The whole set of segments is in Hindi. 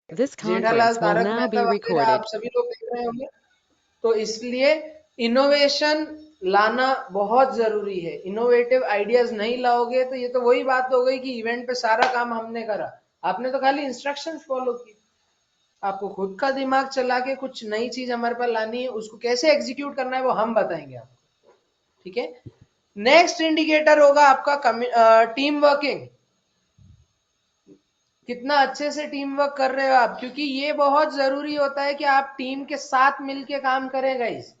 This Jethalal conference will Tarak now Mehta be वगैरह आप recorded. सभी लोग देख रहे होंगे। तो इसलिए इनोवेशन लाना बहुत जरूरी है। इनोवेटिव आइडियाज नहीं लाओगे तो ये तो वही बात हो गई कि इवेंट पे सारा काम हमने करा, आपने तो खाली इंस्ट्रक्शंस फॉलो की। आपको खुद का दिमाग चला के कुछ नई चीज हमारे पास लानी है, उसको कैसे एग्जीक्यूट करना है वो हम बताएंगे आपको, ठीक है। नेक्स्ट इंडिकेटर होगा आपका टीम वर्किंग। कितना अच्छे से टीम वर्क कर रहे हो आप, क्योंकि ये बहुत जरूरी होता है कि आप टीम के साथ मिलके काम करें गाइस।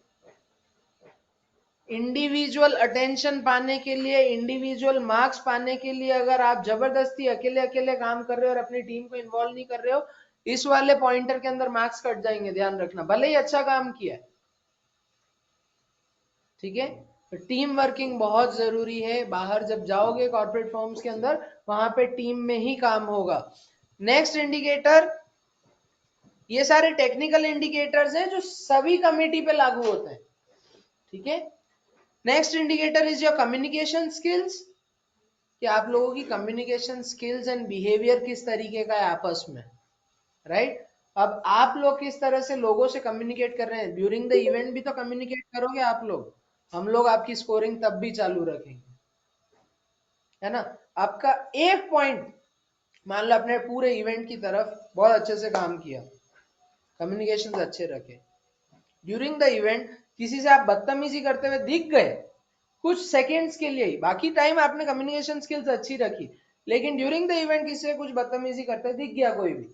इंडिविजुअल अटेंशन पाने के लिए, इंडिविजुअल मार्क्स पाने के लिए अगर आप जबरदस्ती अकेले अकेले काम कर रहे हो और अपनी टीम को इन्वॉल्व नहीं कर रहे हो, इस वाले पॉइंटर के अंदर मार्क्स कट जाएंगे, ध्यान रखना, भले ही अच्छा काम किया है, ठीक है। तो टीम वर्किंग बहुत जरूरी है। बाहर जब जाओगे कॉर्पोरेट फॉर्म्स के अंदर, वहां पे टीम में ही काम होगा। नेक्स्ट इंडिकेटर, ये सारे टेक्निकल इंडिकेटर्स हैं जो सभी कमिटी पे लागू होते हैं, ठीक है। Next indicator is your communication skills, कि आप लोगों की कम्युनिकेशन स्किल्स एंड बिहेवियर किस तरीके का है आपस में, राइट। अब आप लोग किस तरह से लोगों से कम्युनिकेट कर रहे हैं, ड्यूरिंग द इवेंट भी तो कम्युनिकेट करोगे आप लोग, हम लोग आपकी स्कोरिंग तब भी चालू रखेंगे, है ना। आपका एक पॉइंट, मान लो अपने पूरे इवेंट की तरफ बहुत अच्छे से काम किया, कम्युनिकेशन अच्छे रखे, ड्यूरिंग द इवेंट किसी से आप बदतमीजी करते हुए दिख गए कुछ सेकेंड्स के लिए ही, बाकी टाइम आपने कम्युनिकेशन स्किल्स अच्छी रखी, लेकिन ड्यूरिंग द इवेंट किसी से कुछ बदतमीजी करते दिख गया कोई भी,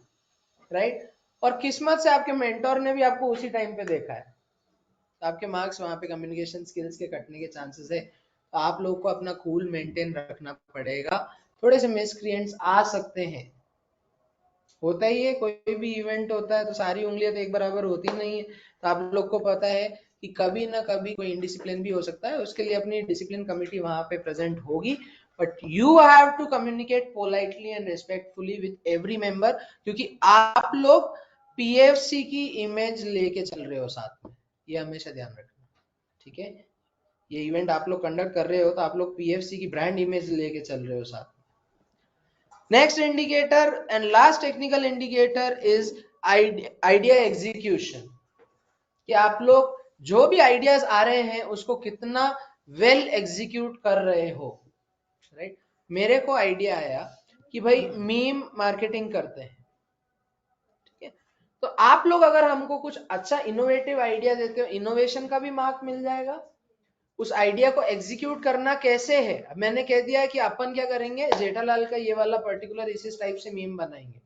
राइट, और किस्मत से आपके मेंटोर ने भी आपको उसी टाइम पे देखा है, तो आपके मार्क्स वहां पे कम्युनिकेशन स्किल्स के कटने के चांसेस है। तो आप लोग को अपना कूल मेंटेन रखना पड़ेगा। थोड़े से मिसक्रिएंट्स आ सकते हैं, होता ही है, कोई भी इवेंट होता है तो सारी उंगलियां तो एक बराबर होती नहीं है। तो आप लोग को पता है कि कभी ना कभी कोई इनडिसिप्लिन भी हो सकता है, उसके लिए अपनी डिसिप्लिन कमेटी वहां पे प्रेजेंट होगी, but you have to communicate politely and respectfully with every member, क्योंकि आप लोग पीएफसी की इमेज लेके चल रहे हो साथ में, ये हमेशा ध्यान रखना, ठीक है। ये इवेंट आप लोग कंडक्ट कर रहे हो तो आप लोग पीएफसी की ब्रांड इमेज लेके चल रहे हो साथ में। Next indicator and last technical indicator is idea execution, कि आप लोग जो भी आइडियाज आ रहे हैं उसको कितना वेल एग्जीक्यूट कर रहे हो, राइट। मेरे को आइडिया आया कि भाई मीम मार्केटिंग करते हैं, ठीक है। तो आप लोग अगर हमको कुछ अच्छा इनोवेटिव आइडिया देते हो, इनोवेशन का भी मार्क मिल जाएगा। उस आइडिया को एग्जीक्यूट करना कैसे है, अब मैंने कह दिया है कि अपन क्या करेंगे, जेठालाल का ये वाला पर्टिकुलर इस टाइप से मीम बनाएंगे।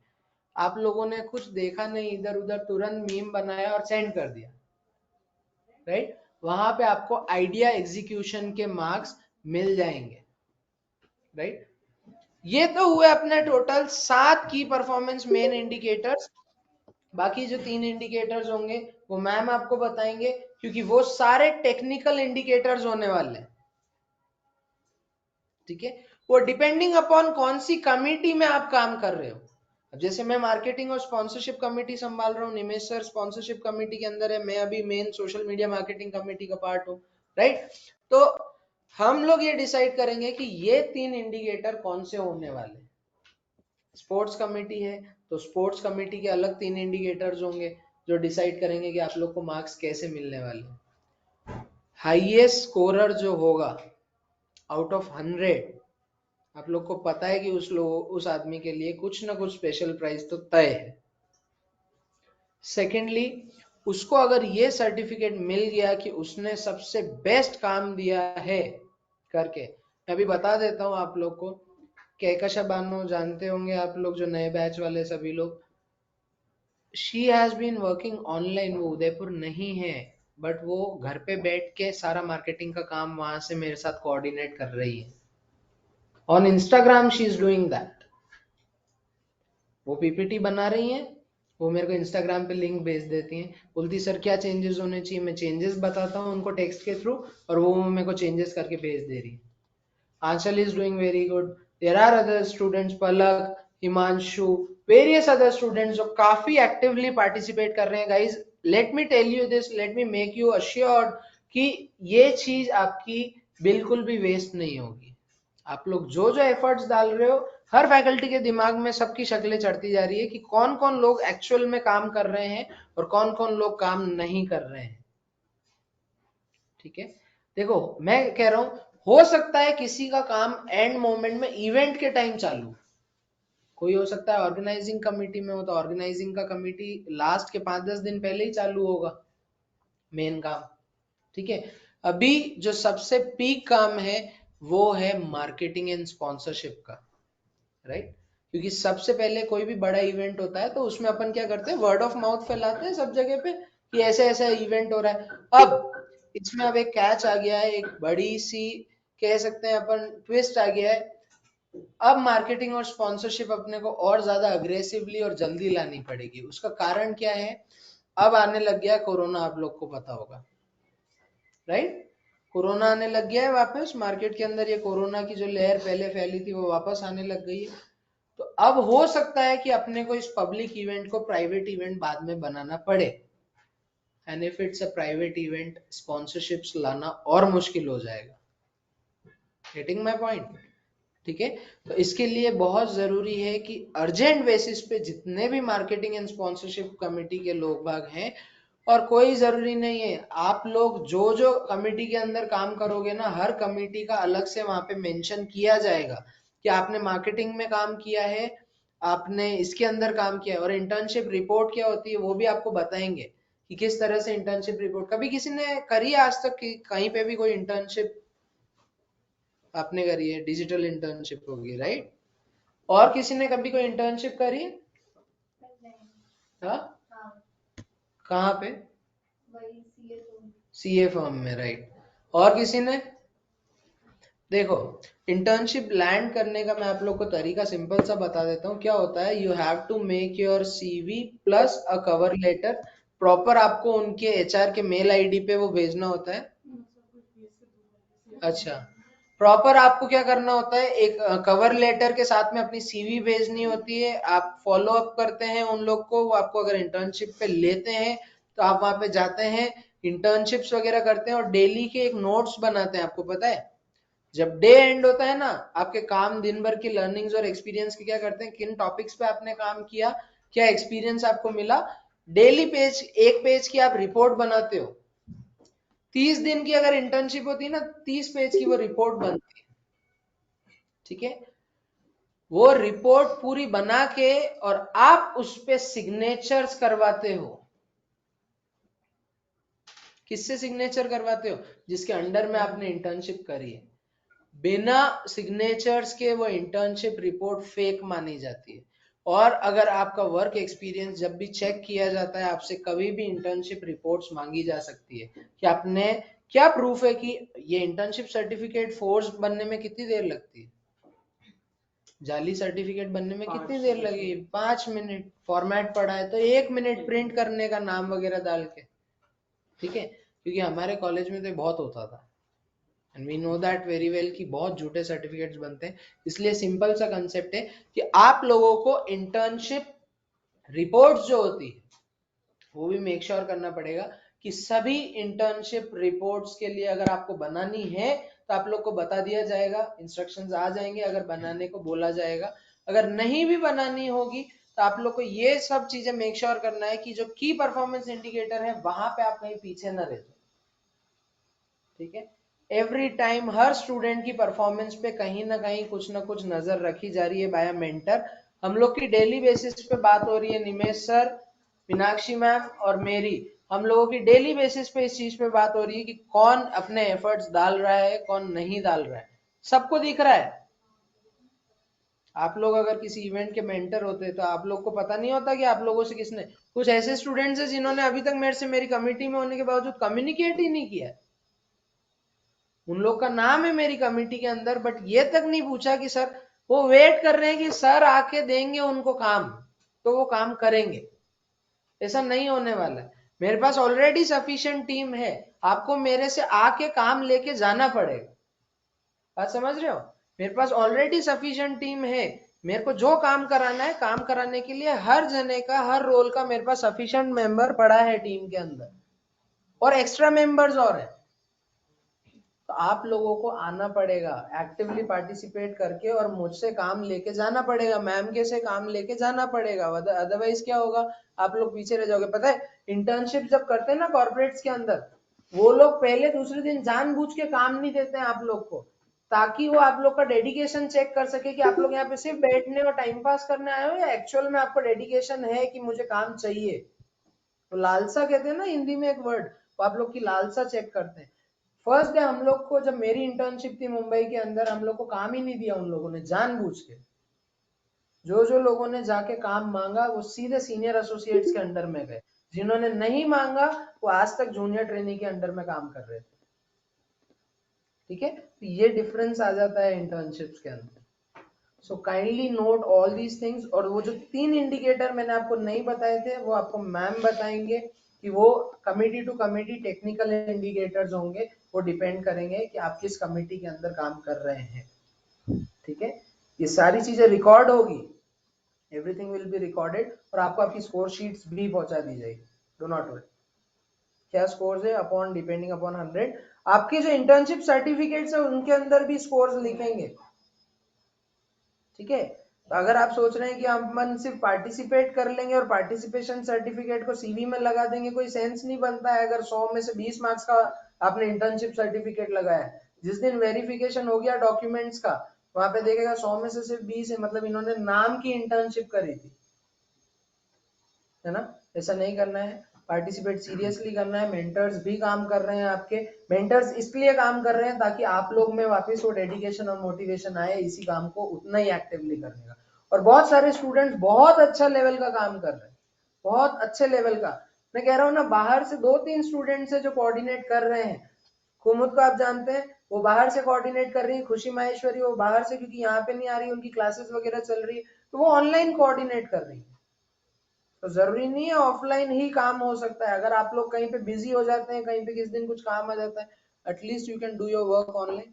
आप लोगों ने कुछ देखा नहीं, इधर उधर तुरंत मीम बनाया और सेंड कर दिया, राइट। वहां पे आपको आइडिया एग्जीक्यूशन के मार्क्स मिल जाएंगे, राइट। ये तो हुए अपने टोटल 7 की परफॉर्मेंस मेन इंडिकेटर्स। बाकी जो 3 इंडिकेटर्स होंगे वो मैम आपको बताएंगे, क्योंकि वो सारे टेक्निकल इंडिकेटर्स होने वाले हैं, ठीक है। वो डिपेंडिंग अपॉन कौन सी कमिटी में आप काम कर रहे हो। अब जैसे मैं मार्केटिंग और स्पॉन्सरशिप कमेटी संभाल रहा हूँ, निमेश सर स्पॉन्सरशिप कमेटी के अंदर है, मैं अभी main social media marketing committee का पार्ट हूँ, राइट। तो हम लोग ये डिसाइड करेंगे कि ये 3 इंडिकेटर कौन से होने वाले। स्पोर्ट्स कमेटी है तो स्पोर्ट्स कमेटी के अलग 3 इंडिकेटर्स होंगे जो डिसाइड करेंगे कि आप लोग को मार्क्स कैसे मिलने वाले। हाईएस्ट स्कोरर जो होगा आउट ऑफ 100, आप लोग को पता है कि उस आदमी के लिए कुछ ना कुछ स्पेशल प्राइज तो तय है। सेकेंडली, उसको अगर ये सर्टिफिकेट मिल गया कि उसने सबसे बेस्ट काम दिया है करके, मैं अभी बता देता हूँ आप लोग को, कैकशा बानो जानते होंगे आप लोग, जो नए बैच वाले सभी लोग, she has been working online, वो उदयपुर नहीं है, बट वो घर पे बैठ के सारा मार्केटिंग का काम वहां से मेरे साथ कोऑर्डिनेट कर रही है। On Instagram she is doing that, वो पीपीटी बना रही हैं, वो मेरे को इंस्टाग्राम पे लिंक भेज देती हैं, बोलती सर क्या चेंजेस होने चाहिए, मैं चेंजेस बताता हूँ उनको टेक्स्ट के थ्रू, और वो मेरे को चेंजेस करके भेज दे रही है। Anchal is doing very good, there are other students, Palak, Himanshu, various other students जो काफी एक्टिवली पार्टिसिपेट कर रहे हैं। Guys let me tell you this, let me make you assured कि ये चीज आपकी बिल्कुल भी वेस्ट नहीं होगी। आप लोग जो जो एफर्ट्स डाल रहे हो हर फैकल्टी के दिमाग में सबकी शक्लें चढ़ती जा रही है कि कौन कौन लोग एक्चुअल में काम कर रहे हैं और कौन कौन लोग काम नहीं कर रहे हैं। ठीक है, देखो मैं कह रहा हूं, हो सकता है किसी का काम एंड मोमेंट में इवेंट के टाइम चालू, कोई हो सकता है ऑर्गेनाइजिंग कमेटी में हो तो ऑर्गेनाइजिंग का कमेटी लास्ट के 5-10 दिन पहले ही चालू होगा मेन काम। ठीक है, अभी जो सबसे पीक काम है वो है मार्केटिंग एंड स्पॉन्सरशिप का, राइट। क्योंकि सबसे पहले कोई भी बड़ा इवेंट होता है तो उसमें अपन क्या करते हैं, वर्ड ऑफ माउथ फैलाते हैं सब जगह पे कि ऐसे ऐसा इवेंट हो रहा है। अब इसमें अब एक कैच आ गया है, एक बड़ी सी कह सकते हैं अपन ट्विस्ट आ गया है। अब मार्केटिंग और स्पॉन्सरशिप अपने को और ज्यादा अग्रेसिवली और जल्दी लानी पड़ेगी। उसका कारण क्या है, अब आने लग गया कोरोना, आप लोग को पता होगा, राइट। कोरोना आने लग गया है वापस मार्केट के अंदर, ये कोरोना की जो लहर पहले फैली थी वो वापस आने लग गई है। तो अब हो सकता है कि अपने को इस पब्लिक इवेंट को प्राइवेट इवेंट बाद में बनाना पड़े, and if it's a private event sponsorships लाना और मुश्किल हो जाएगा। Getting my point? ठीक है, तो इसके लिए बहुत जरूरी है कि अर्जेंट बेसिस पे जितने भी मार्केटिंग एंड स्पॉन्सरशिप कमेटी के लोग बाग हैं, और कोई जरूरी नहीं है, आप लोग जो जो कमेटी के अंदर काम करोगे ना, हर कमेटी का अलग से वहां पे मेंशन किया जाएगा कि आपने मार्केटिंग में काम किया है, आपने इसके अंदर काम किया है, और इंटर्नशिप रिपोर्ट क्या होती है वो भी आपको बताएंगे कि किस तरह से इंटर्नशिप रिपोर्ट। कभी किसी ने करी आज तक कि कहीं पे भी कोई इंटर्नशिप आपने करी है? डिजिटल इंटर्नशिप होगी, राइट। और किसी ने कभी कोई इंटर्नशिप करी है? हाँ, कहाँ पे? सीए फर्म में, राइट। और किसी ने? देखो, इंटर्नशिप लैंड करने का मैं आप लोग को तरीका सिंपल सा बता देता हूँ। क्या होता है, you have to make your CV plus a cover letter. Proper आपको उनके एचआर के मेल आईडी पे वो भेजना होता है। अच्छा, प्रॉपर आपको क्या करना होता है, एक कवर लेटर के साथ में अपनी सीवी भेजनी होती है। आप फॉलो अप करते हैं उन लोग को, वो आपको अगर इंटर्नशिप पे लेते हैं तो आप वहां पे जाते हैं, इंटर्नशिप्स वगैरह करते हैं और डेली के एक नोट्स बनाते हैं। आपको पता है जब डे एंड होता है ना, आपके काम दिन भर की लर्निंग्स और एक्सपीरियंस की क्या करते हैं, किन टॉपिक्स पे आपने काम किया, क्या एक्सपीरियंस आपको मिला, डेली पेज, एक पेज की आप रिपोर्ट बनाते हो। 30 दिन की अगर इंटर्नशिप होती है ना, 30 पेज की वो रिपोर्ट बनती है। ठीक है, वो रिपोर्ट पूरी बना के और आप उस पे सिग्नेचर्स करवाते हो। किससे सिग्नेचर करवाते हो? जिसके अंडर में आपने इंटर्नशिप करी है। बिना सिग्नेचर्स के वो इंटर्नशिप रिपोर्ट फेक मानी जाती है। और अगर आपका वर्क एक्सपीरियंस जब भी चेक किया जाता है, आपसे कभी भी इंटर्नशिप रिपोर्ट्स मांगी जा सकती है कि आपने क्या प्रूफ है कि ये इंटर्नशिप सर्टिफिकेट फोर्स बनने में कितनी देर लगती है, जाली सर्टिफिकेट बनने में कितनी देर लगी? 5 मिनट। फॉर्मेट पढ़ा है तो 1 मिनट प्रिंट करने का, नाम वगैरह डाल के। ठीक है, क्योंकि हमारे कॉलेज में तो बहुत होता था, and we know that very well कि बहुत झूठे सर्टिफिकेट्स बनते हैं। इसलिए सिंपल सा कंसेप्ट है कि आप लोगों को इंटर्नशिप रिपोर्ट्स जो होती है वो भी मेक श्योर करना पड़ेगा कि सभी इंटर्नशिप रिपोर्ट्स के लिए अगर आपको बनानी है तो आप लोग को बता दिया जाएगा, इंस्ट्रक्शंस आ जाएंगे, अगर बनाने को बोला जाएगा। अगर नहीं भी बनानी होगी तो आप लोग को ये सब चीजें मेक श्योर करना है कि जो की परफॉर्मेंस इंडिकेटर है वहां पे आप कहीं पीछे न रह जाए। ठीक है, एवरी टाइम हर स्टूडेंट की परफॉर्मेंस पे कहीं ना कहीं कुछ ना कुछ नजर रखी जा रही है बाय मेंटर। हम लोग की डेली बेसिस पे बात हो रही है, निमेश सर, मीनाक्षी मैम और मेरी, हम लोगों की डेली बेसिस पे इस चीज पे बात हो रही है कि कौन अपने एफर्ट्स डाल रहा है, कौन नहीं डाल रहा है, सबको दिख रहा है। आप लोग अगर किसी इवेंट के मेंटर होते तो आप लोग को पता नहीं होता कि आप लोगों से किसने, कुछ ऐसे स्टूडेंट्स हैं जिन्होंने अभी तक मेरे से मेरी कमिटी में होने के बावजूद कम्युनिकेट ही नहीं किया। उन लोग का नाम है मेरी कमेटी के अंदर, बट ये तक नहीं पूछा कि सर, वो वेट कर रहे हैं कि सर आके देंगे उनको काम तो वो काम करेंगे। ऐसा नहीं होने वाला है। मेरे पास ऑलरेडी सफिशिएंट टीम है, आपको मेरे से आके काम लेके जाना पड़ेगा। बात समझ रहे हो? मेरे पास ऑलरेडी सफिशिएंट टीम है, मेरे को जो काम कराना है, काम कराने के लिए हर जने का, हर रोल का मेरे पास सफिशिएंट मेंबर पड़ा है टीम के अंदर, और एक्स्ट्रा मेंबर्स और है। तो आप लोगों को आना पड़ेगा, एक्टिवली पार्टिसिपेट करके और मुझसे काम लेके जाना पड़ेगा, मैम के से काम लेके जाना पड़ेगा, अदरवाइज क्या होगा, आप लोग पीछे रह जाओगे। पता है इंटर्नशिप जब करते हैं ना कॉर्पोरेट्स के अंदर, वो लोग पहले दूसरे दिन जानबूझ के काम नहीं देते हैं आप लोग को, ताकि वो आप लोग का डेडिकेशन चेक कर सके कि आप लोग यहाँ पे सिर्फ बैठने और टाइम पास करने आए हो या एक्चुअल में आपको डेडिकेशन है कि मुझे काम चाहिए। तो लालसा कहते हैं ना हिंदी में एक वर्ड, वो आप लोग की लालसा चेक करते हैं। फर्स्ट डे हम लोग को, जब मेरी इंटर्नशिप थी मुंबई के अंदर, हम लोग को काम ही नहीं दिया उन लोगों ने, जानबूझ के। जो जो लोगों ने जाके काम मांगा वो सीधे सीनियर एसोसिएट्स के अंडर में गए, जिन्होंने नहीं मांगा वो आज तक जूनियर ट्रेनिंग के अंडर में काम कर रहे थे। ठीक है, तो ये डिफरेंस आ जाता है इंटर्नशिप्स के अंदर। So kindly note all these things. और वो जो 3 इंडिकेटर मैंने आपको नहीं बताए थे वो आपको मैम बताएंगे कि वो committee to committee technical indicators होंगे, वो डिपेंड करेंगे कि आप किस कमिटी के अंदर काम कर रहे हैं। ठीक है, ये सारी चीजें रिकॉर्ड होगी, एवरीथिंग विल बी रिकॉर्डेड, और आपको आपकी स्कोर शीट्स भी पहुंचा दी जाएगी, डो नॉट वरी। क्या स्कोर्स है, अपॉन डिपेंडिंग अपॉन 100। आपके जो इंटर्नशिप सर्टिफिकेट्स है उनके अंदर भी स्कोर्स लिखेंगे। ठीक है, तो अगर आप सोच रहे हैं कि हम सिर्फ पार्टिसिपेट कर लेंगे और पार्टिसिपेशन सर्टिफिकेट को सीवी में लगा देंगे, कोई सेंस नहीं बनता है। अगर 100 में से 20 मार्क्स का आपने इंटर्नशिप सर्टिफिकेट लगाया है, जिस दिन वेरिफिकेशन हो गया डॉक्यूमेंट्स का, वहां पे देखेगा 100 में से सिर्फ 20 है, मतलब इन्होंने नाम की इंटर्नशिप करी थी, है ना। ऐसा नहीं करना है, पार्टिसिपेट सीरियसली करना है। मेंटर्स भी काम कर रहे हैं आपके, मेंटर्स इसलिए काम कर रहे हैं ताकि आप लोग में वापस वो डेडिकेशन और मोटिवेशन आए इसी काम को उतना ही एक्टिवली करने का। और बहुत सारे स्टूडेंट्स बहुत अच्छा लेवल का काम कर रहे हैं, बहुत अच्छे लेवल का। मैं कह रहा हूँ ना, बाहर से 2-3 स्टूडेंट्स है जो कोऑर्डिनेट कर रहे हैं। कुमुद को आप जानते हैं, वो बाहर से कोऑर्डिनेट कर रही है। खुशी माहेश्वरी वो बाहर से, क्योंकि यहाँ पे नहीं आ रही, उनकी क्लासेस वगैरह चल रही है, तो वो ऑनलाइन कोऑर्डिनेट कर रही है। तो जरूरी नहीं है ऑफलाइन ही काम हो सकता है। अगर आप लोग कहीं पे बिजी हो जाते हैं, कहीं पे किस दिन कुछ काम आ जाता है, at least you can do your work online.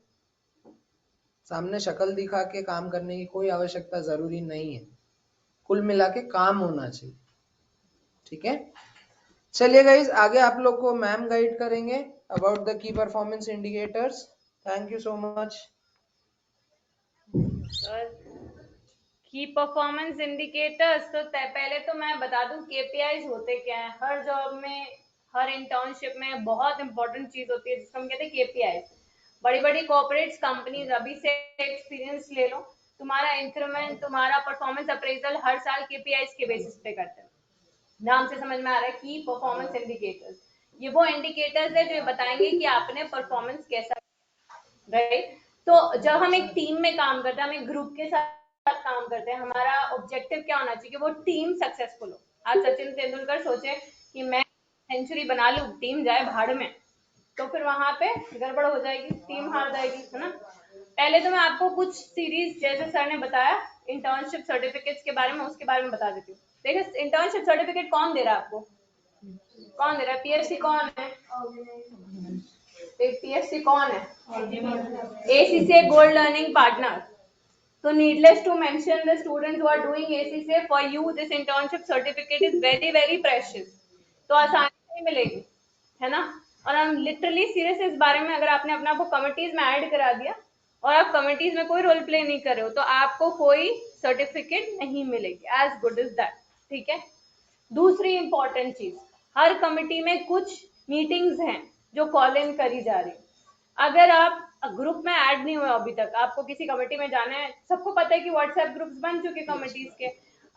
सामने शक्ल दिखा के काम करने की कोई आवश्यकता जरूरी नहीं है, कुल मिला के काम होना चाहिए। ठीक है, चलिए गाइस, आगे आप लोग को मैम गाइड करेंगे about the key performance indicators. Thank you so much. की परफॉर्मेंस इंडिकेटर्स, तो पहले तो मैं बता दूं केपीआईज होते क्या है। हर जॉब में, हर इंटर्नशिप में बहुत इंपॉर्टेंट चीज होती है जिसको हम कहते हैं केपीआईज। बड़ी बड़ी कॉर्पोरेट्स कंपनीज, अभी से एक्सपीरियंस ले लो, तुम्हारा इंक्रीमेंट, तुम्हारा परफॉर्मेंस अप्रेजल हर साल केपीआईज के बेसिस पे करते हैं। नाम से समझ में आ रहा है, की परफॉर्मेंस इंडिकेटर्स। ये वो इंडिकेटर्स है जो बताएंगे कि आपने परफॉर्मेंस कैसा, राइट। तो जब हम एक टीम में काम करते हैं, हम एक ग्रुप के साथ काम करते हैं, हमारा ऑब्जेक्टिव क्या होना चाहिए कि वो टीम सक्सेसफुल हो। आज सचिन तेंदुलकर सोचे कि मैं सेंचुरी बना लूं, टीम जाए भाड़ में, तो फिर वहां पे गड़बड़ हो जाएगी, टीम हार जाएगी, है ना। पहले तो मैं आपको कुछ सीरीज, जैसे सर ने बताया इंटर्नशिप सर्टिफिकेट्स के बारे में, उसके बारे में बता देती हूँ। देखिए, इंटर्नशिप सर्टिफिकेट कौन दे रहा है आपको? कौन दे रहा है? पीएससी कौन है? पीएससी कौन है? ACC gold learning partner. So needless to mention, the students who are doing ACCA, for you this internship certificate is very very precious. तो आसानी से मिलेगी, है ना। और हम लिटरली सीरियस इस बारे में, अगर आपने अपना को कमिटीज में ऐड करा दिया और आप कमिटीज में कोई रोल प्ले नहीं कर रहे हो, तो आपको कोई सर्टिफिकेट नहीं मिलेगी, एज गुड इज दैट। ठीक है। दूसरी इंपॉर्टेंट चीज, हर कमिटी में कुछ मीटिंग्स हैं जो कॉल इन करी जा रही। अगर आप ग्रुप में ऐड नहीं हुए अभी तक, आपको किसी कमेटी में जाना है, सबको पता है कि व्हाट्सएप ग्रुप्स बन चुके कमेटीज के।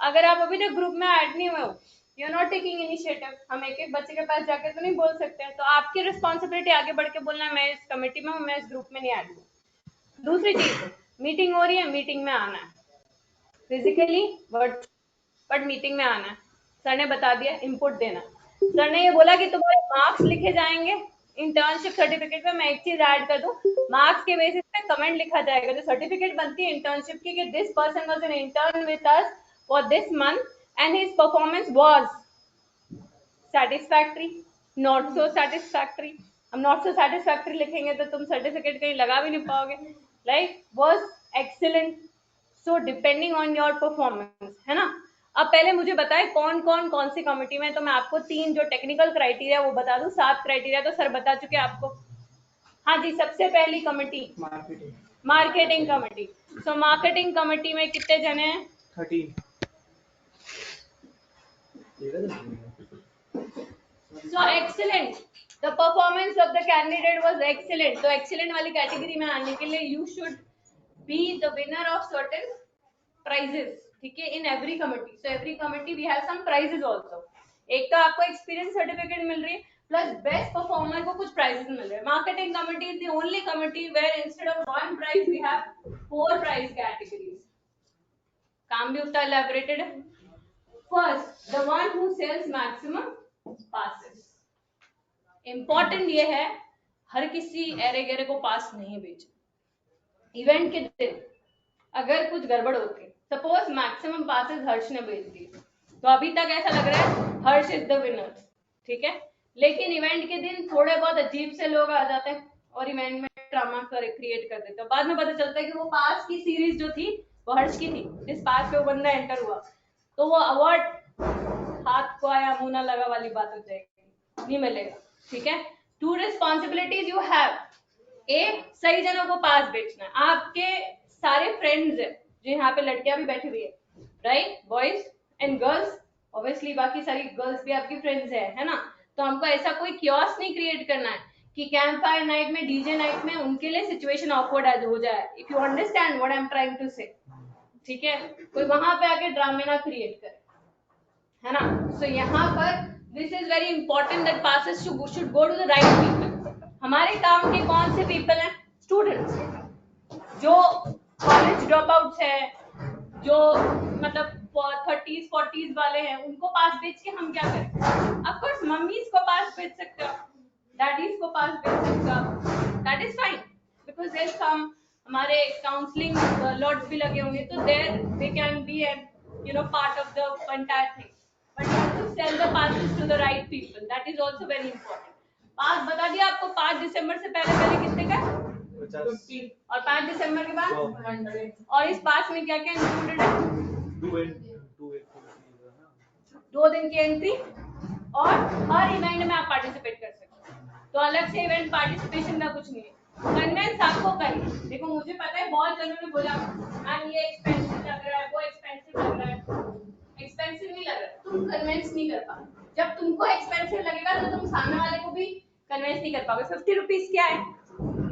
अगर आप अभी तक ग्रुप में ऐड नहीं हुए हो, you are not taking initiative. हम एक एक बच्चे के पास जाके तो नहीं बोल सकते हैं, तो आपकी रिस्पॉन्सिबिलिटी आगे बढ़ के बोलना है, मैं इस कमेटी में हूँ, मैं इस ग्रुप में नहीं ऐड हूँ। दूसरी चीज, मीटिंग हो रही है, मीटिंग में आना है, फिजिकली बट मीटिंग में आना है। सर ने बता दिया, इनपुट देना। सर ने ये बोला कि तुम्हारे मार्क्स लिखे जाएंगे इंटर्नशिप सर्टिफिकेट में। मैं एक चीज ऐड कर दूं, मार्क्स के बेसिस पे कमेंट लिखा जाएगा। जो सर्टिफिकेट बनती है इंटर्नशिप की, कि this person was an intern with us for this month and his performance was satisfactory, not so satisfactory. हम नॉट सो सेटिस्फैक्ट्री लिखेंगे तो तुम सर्टिफिकेट कहीं लगा भी नहीं पाओगे। Like was excellent, so depending on your performance, है ना। अब पहले मुझे बताए कौन कौन कौन सी कमिटी में, तो मैं आपको 3 जो टेक्निकल क्राइटेरिया वो बता दूं। 7 क्राइटेरिया तो सर बता चुके आपको। हाँ जी, सबसे पहली committee marketing committee. So marketing committee में कितने जने हैं? 13। So excellent. The performance of the candidate was excellent. तो excellent वाली कैटेगरी में आने के लिए you should be the winner of certain prizes. ठीक है, in every committee. So every committee we have some prizes also. एक तो आपको experience certificate मिल रही है, plus best performer को कुछ prizes मिल रहे हैं. Marketing committee is the only committee where instead of one prize we have 4 prize categories. काम भी उतना elaborated है. First, the one who sells maximum passes. Important ये है, हर किसी एरे गेरे को पास नहीं बेचना। इवेंट के दिन अगर कुछ गड़बड़ होती है, सपोज मैक्सिमम पासेस हर्ष ने बेच दिए, तो अभी तक ऐसा लग रहा है हर्ष इज द विनर, ठीक है। लेकिन इवेंट के दिन थोड़े बहुत अजीब से लोग आ जाते हैं और इवेंट में ड्रामा क्रिएट कर देते हैं। बाद में पता चलता है कि वो पास की सीरीज जो थी वो हर्ष की थी, जिस पास पे वो बंदा एंटर हुआ, तो वो अवार्ड हाथ को आया मुंह ना लगा वाली बात हो जाएगी, नहीं मिलेगा, ठीक है। 2 रिस्पॉन्सिबिलिटीज यू हैव। एक, सही जनों को पास बेचना है। आपके सारे फ्रेंड्स है जो यहाँ पे लड़कियां भी बैठी हुई है, right, boys and girls, obviously बाकी सारी गर्ल्स भी आपकी फ्रेंड्स है ना। तो हमको ऐसा कोई क्योस नहीं क्रिएट करना है कि कैंप फायर नाइट में, डीजे नाइट में उनके लिए सिचुएशन ऑकवर्ड हो जाए। If you understand what I am trying to say, ठीक है, कोई वहां पे आके ड्रामे ना क्रिएट करे, है ना। सो यहाँ पर this is very important that passes should go to the right people. हमारे काम के कौन से पीपल हैं? स्टूडेंट्स, जो कॉलेज ड्रॉप आउट्स है, जो मतलब 30s 40s वाले हैं, उनको पास बेच के हम क्या करें? ऑफ कोर्स मम्मीज को पास बेच सकते हो, डैडीज को पास बेच सकते हो, that is fine, because there some हमारे काउंसलिंग लॉट्स भी लगे होंगे, तो there they can be an part of the entire thing, but you have to sell the passes to the right people, that is also very important. Pass बता दिया आपको, 5 दिसंबर से पहले कितने का? 50, और 5 दिसंबर के बाद 100। और इस पास में क्या क्या इंक्लूडेड है? 2 दिन की एंट्री, और हर इवेंट में आप पार्टिसिपेट कर सकते हैं, तो अलग से इवेंट पार्टिसिपेशन का कुछ नहीं है। कन्वेंस आपको करना। देखो मुझे पता है बहुत जनों ने बोला मैम ये एक्सपेंसिव लग रहा है, वो एक्सपेंसिव लग रहा है। एक्सपेंसिव नहीं लग रहा, तुम कन्वेंस नहीं कर पाओ। जब तुमको एक्सपेंसिव लगेगा तो तुम सामने वाले को भी कन्वेंस नहीं कर पाओगे। 50 रुपीज क्या है,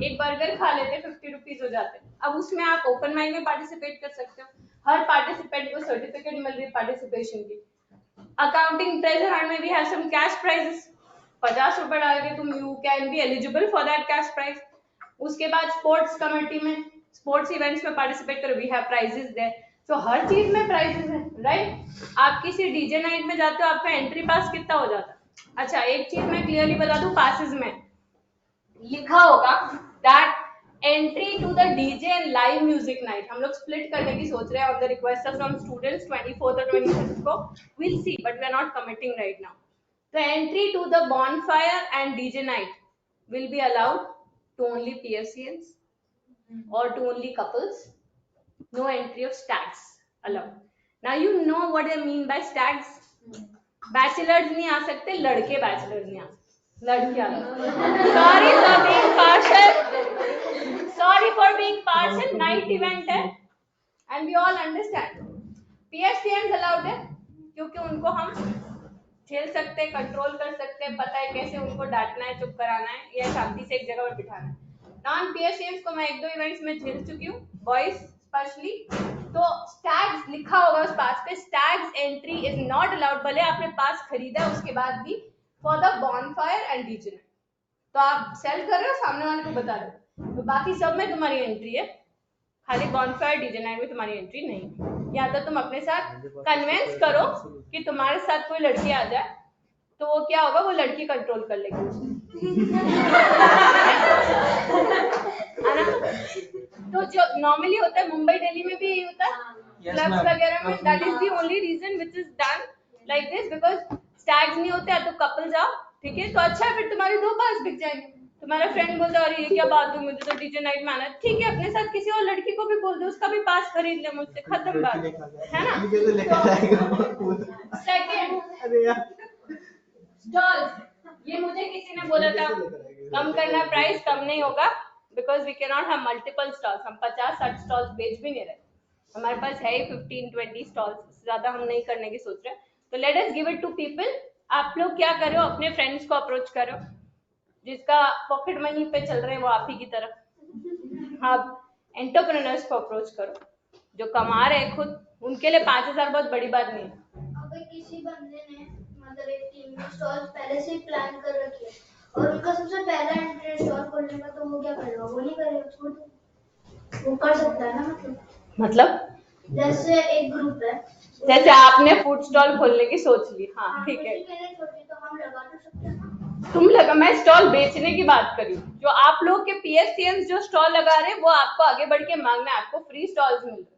एक बर्गर खा लेते 50 रुपीज हो जाते हैं। अब उसमें आप ओपन माइक में पार्टिसिपेट कर सकते हो, हर पार्टिसिपेंट को सर्टिफिकेट मिल रही है पार्टिसिपेशन की। अकाउंटिंग ट्रेजर हंट में भी हैव सम कैश प्राइजेस, 50 रुपए डाल के तुम you can be eligible for that cash prize. उसके बाद स्पोर्ट्स कमेटी में, स्पोर्ट्स इवेंट्स में पार्टिसिपेट करो, we have prizes there. So हर चीज में प्राइजेस है, राइट। आप किसी डीजे नाइट में जाते हो, आपका एंट्री पास कितना हो जाता है? अच्छा एक चीज मैं क्लियरली बता दूं, पासेस में लिखा होगा that entry to the DJ and live music night. हम लोग स्प्लिट करने की सोच रहे हैं on the request of some students 24th और 25th को, we'll see but we are not committing right now. The entry to the bonfire and DJ night will be allowed to only PFCNs or to only couples. No entry of stags allowed. Now you know what I mean by stags. Bachelors नहीं आ सकते, लड़के बैचलर्स नहीं आ सकते, लड़कियां। Sorry for being partial. Sorry for being partial. Night event है, and we all understand. PFCNs allowed है, क्योंकि उनको हम झेल सकते हैं, कंट्रोल कर सकते हैं, पता है कैसे उनको डांटना है, चुप कराना है या शांति से एक जगह पर बिठाना है। नॉन PFCNs को मैं 1-2 इवेंट्स में झेल चुकी हूँ, बॉयज स्पेशली। तो स्टैग्स लिखा होगा उस पास पे, stags entry is not allowed, भले आपने पास खरीदा है उसके बाद भी, for the bonfire and DJ night. तो आप सेल कर रहे हो, सामने वाले को बता रहे हो, तो बाकी सब में तुम्हारी एंट्री है, खाली बॉनफायर डीजे नाइट में तुम्हारी एंट्री नहीं। या तो तुम अपने साथ कन्विंस करो कि तुम्हारे साथ कोई लड़की आ जाए, तो वो क्या होगा, वो लड़की कंट्रोल कर लेगी है ना। तो जो नॉर्मली होता है, मुंबई दिल्ली में भी यही होता है, क्लब्स वगैरह में, that is the only reason which is done like this, because stags नहीं होते हैं, तो कपल जाओ, ठीक है, तो अच्छा है, फिर तुम्हारे 2 पास बिक जाएंगे। तुम्हारा फ्रेंड बोलता है अरे ये क्या बात हुई, मुझे तो डीजे नाइट में आना है, ठीक है, अपने साथ किसी और लड़की को भी बोल दो, उसका भी पास खरीद ले मुझसे, खत्म बात है ना। सेकंड, स्टॉल्स, ये मुझे किसी ने बोला था कम करना, प्राइस कम नहीं होगा because we can not have multiple stalls. हम 50-60 स्टॉल्स बेच भी नहीं रहे, हमारे पास है ही 15-20 स्टॉल्स, ज्यादा हम नहीं करने की सोच रहे। तो let us give it to people. आप लोग क्या करो, अपने फ्रेंड्स को अप्रोच करो जिसका पॉकेट मनी पे चल रहे हैं वो आप ही की तरफ। आप एंटरप्रेन्योर्स को अप्रोच करो जो कमा रहे हैं खुद, उनके लिए 5,000 बहुत बड़ी बात नहीं है। अगर किसी बंदे ने मतलब एक टीम में स्टॉल पहले से प्लान कर रखी है और उनका सबसे पहला इंटरेस्ट स्टॉल खोलने का, तो वो क्या करेगा? वो नहीं करेगा, छोड़ दो। वो कर सकता है ना, मतलब जैसे एक ग्रुप है, जैसे आपने फूड स्टॉल खोलने की सोच ली, हाँ ठीक है, तो हम लगा तो सकते हैं ना। तुम लगा, मैं स्टॉल बेचने की बात कर रही हूँ। जो आप लोग के PFCNs जो स्टॉल लगा रहे हैं वो आपको आगे बढ़ के मांगना है, आपको फ्री स्टॉल्स मिल रहे।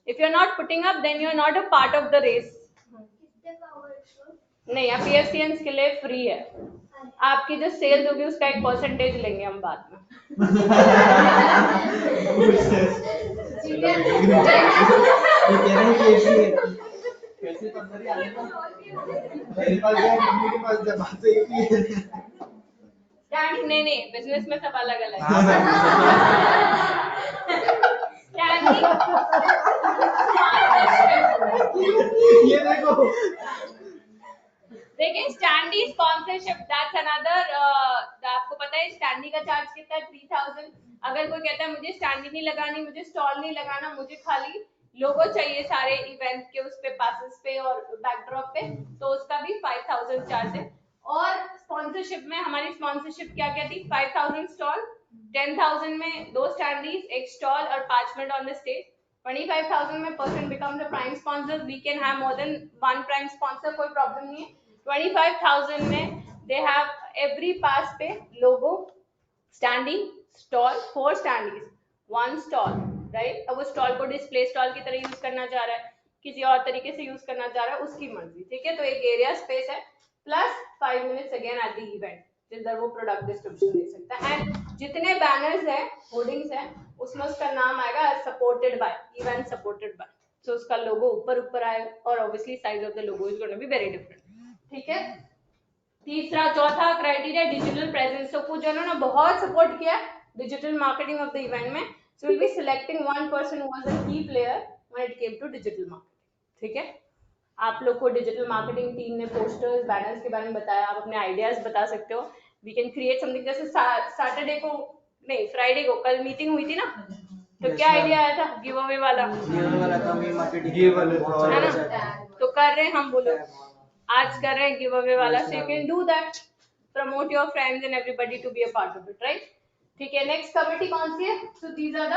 If you are not putting up then you are not a part of the race. कितने का होगा एक स्टॉल? नहीं, आप PFCNs के लिए फ्री है, आपकी जो सेल्स होगी उसका एक परसेंटेज लेंगे हम बाद में। कैसे पंद्रह ही आने का मेरे पास है, मम्मी के पास जब बात एक ही है। नहीं, बिजनेस में सब अलग अलग हाँ, ये देखो देखिए स्टैंडी स्पॉन्सरशिप, दैट्स अनदर। आपको पता है स्टैंडी का चार्ज कितना है? 3,000। अगर कोई कहता है मुझे स्टैंडी नहीं लगानी, मुझे स्टॉल नहीं लगाना, मुझे खाली लोगो चाहिए सारे इवेंट के उस पे, पासेस पे और बैकड्रॉप पे, तो उसका भी 5,000 चार्ज है। और स्पॉन्सरशिप में हमारी स्पॉन्सरशिप क्या क्या थी? 5,000 स्टॉल, 10,000 में 2 स्टैंडीज, 1 स्टॉल और 5 मिनट ऑन द स्टेज। 25,000 में person become the prime sponsor, we can have more than 1 prime sponsor, कोई प्रॉब्लम नहीं है। 25,000 में दे हैव एवरी पास पे logo, standing, stall, 4 standees, 1 stall, right. अब वो स्टॉल को डिस्प्ले स्टॉल की तरह यूज करना चाह रहा है, किसी और तरीके से यूज करना चाह रहा है, उसकी मर्जी, ठीक है। तो एक एरिया स्पेस है plus 5 minutes again at the event जिधर वो प्रोडक्ट डिस्क्रिप्शन दे सकता है। एंड जितने बैनर्स हैं, होर्डिंग्स हैं, उसमें उसका नाम आएगा supported by, event supported by, so उसका लोगो ऊपर आएगा और obviously size of the logo is going to be very different, ठीक है। तीसरा, चौथा क्राइटेरिया डिजिटल प्रेजेंस। तो कुछ जनों ने बहुत सपोर्ट किया digital marketing of the event में, so will be selecting one person who was a key player when it came to digital marketing, ठीक है। आप लोग को डिजिटल मार्केटिंग टीम ने पोस्टर्स, बैनर्स के बारे में बताया, आप अपने आइडियाज बता सकते हो। वी कैन क्रिएट समथिंग, जैसे सैटरडे को नहीं, फ्राइडे को कल मीटिंग हुई थी ना, तो क्या आइडिया आया था? गिव अवे वाला, है ना, तो कर रहे हैं हम, बोलो आज कर रहे हैं गिव अवे वाला, so you can do that, promote your friends and everybody to be a part of it, right, ठीक है। नेक्स्ट कमिटी कौन सी है? So these are the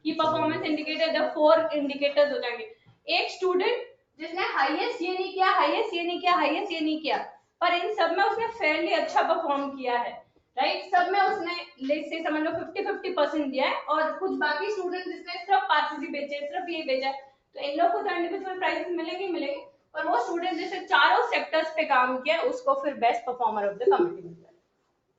key performance indicator, the 4 indicators हो जाएंगे। एक स्टूडेंट जिसने हाईएस्ट ये नहीं किया, हाईएस्ट ये नहीं किया, हाईएस्ट ये नहीं किया, पर इन सब में उसने फेयरली अच्छा परफॉर्म किया है, राइट, सब में उसने लेट्स से समझ लो 50-50% दिया है, और कुछ बाकी स्टूडेंट जिसने सिर्फ पासेस ही बेचे, सिर्फ ये बेचा, तो इन लोगों को तो इंडिविजुअल प्राइजेस मिलेंगे, पर वो स्टूडेंट जैसे चारों सेक्टर्स पे काम किया उसको फिर best performer of the committee मिलता है,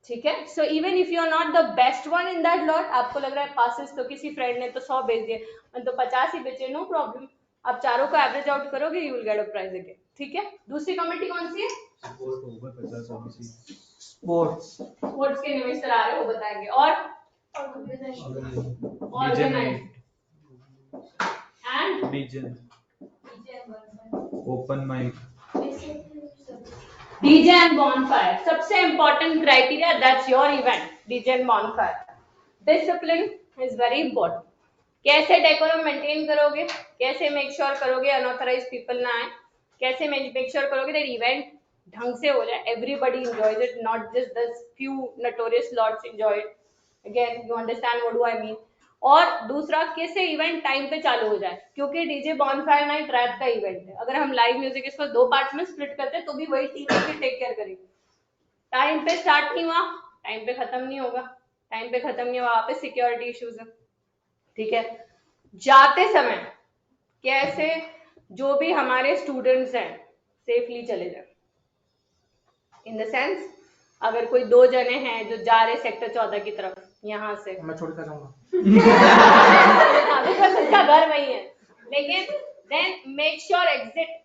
ठीक है। So even if you are not the best one in that lot, आपको लग रहा है पासेस तो किसी फ्रेंड ने तो 100 बेच दिए, मैं तो 50 ही बेचे, नो प्रॉब्लम, आप चारों को एवरेज आउट करोगे, you will get a prize again, ठीक है। दूसरी कमेटी कौन सी है? स्पोर्ट्स के निवेश सर आ रहे हो, वो बताएंगे। और organise and open mic, DJ and bonfire, सबसे important criteria, that's your event, DJ and bonfire. Discipline is very important. कैसे डेकोरम मेंटेन करोगे, कैसे मेक श्योर करोगे अनऑथराइज्ड पीपल ना आए, कैसे मेक श्योर करोगे दैट इवेंट ढंग से हो जाए, everybody enjoys it, not just the few notorious lots enjoy it, again you understand what do I mean. और दूसरा, कैसे इवेंट टाइम पे चालू हो जाए, क्योंकि डीजे बॉनफायर नाइट रात का इवेंट है, अगर हम लाइव म्यूजिक इसको 2 पार्ट्स में स्प्लिट करते हैं तो भी वही टीम की टेक केयर करेगी। टाइम पे स्टार्ट नहीं हुआ, टाइम पे खत्म नहीं होगा, टाइम पे खत्म नहीं हुआ, वहां पे सिक्योरिटी इश्यूज है, ठीक है। जाते समय कैसे जो भी हमारे स्टूडेंट्स हैं सेफली चले जाए, इन द सेंस अगर कोई 2 जने हैं जो जा रहे सेक्टर 14 की तरफ, यहाँ से मैं छोड़ कर जाऊंगा, बिकॉज उसका घर वही है, लेकिन then make sure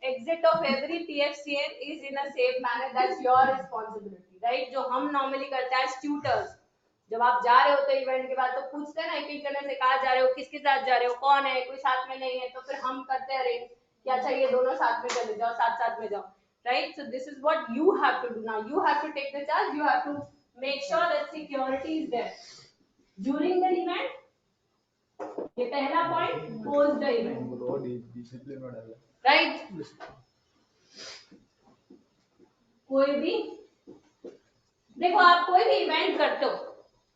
exit of every PFCN is in a safe manner, that's your responsibility, right। जो हम normally करते हैं as tutors, जब आप जा रहे होते इवेंट के बाद तो पूछते हैं ना एक एक जने से, कहाँ जा रहे हो, किसके साथ जा रहे हो, कौन है, कोई साथ में नहीं है, तो फिर हम करते हैं अरेंज कि अच्छा ये दोनों साथ में चले जाओ, साथ साथ में जाओ, right? So this is what you have to do now. You have to take the charge. You have to make sure that security is there during the event. ये पहला point. Post the event, discipline में डाला राइट? कोई भी देखो, आप कोई भी इवेंट करते हो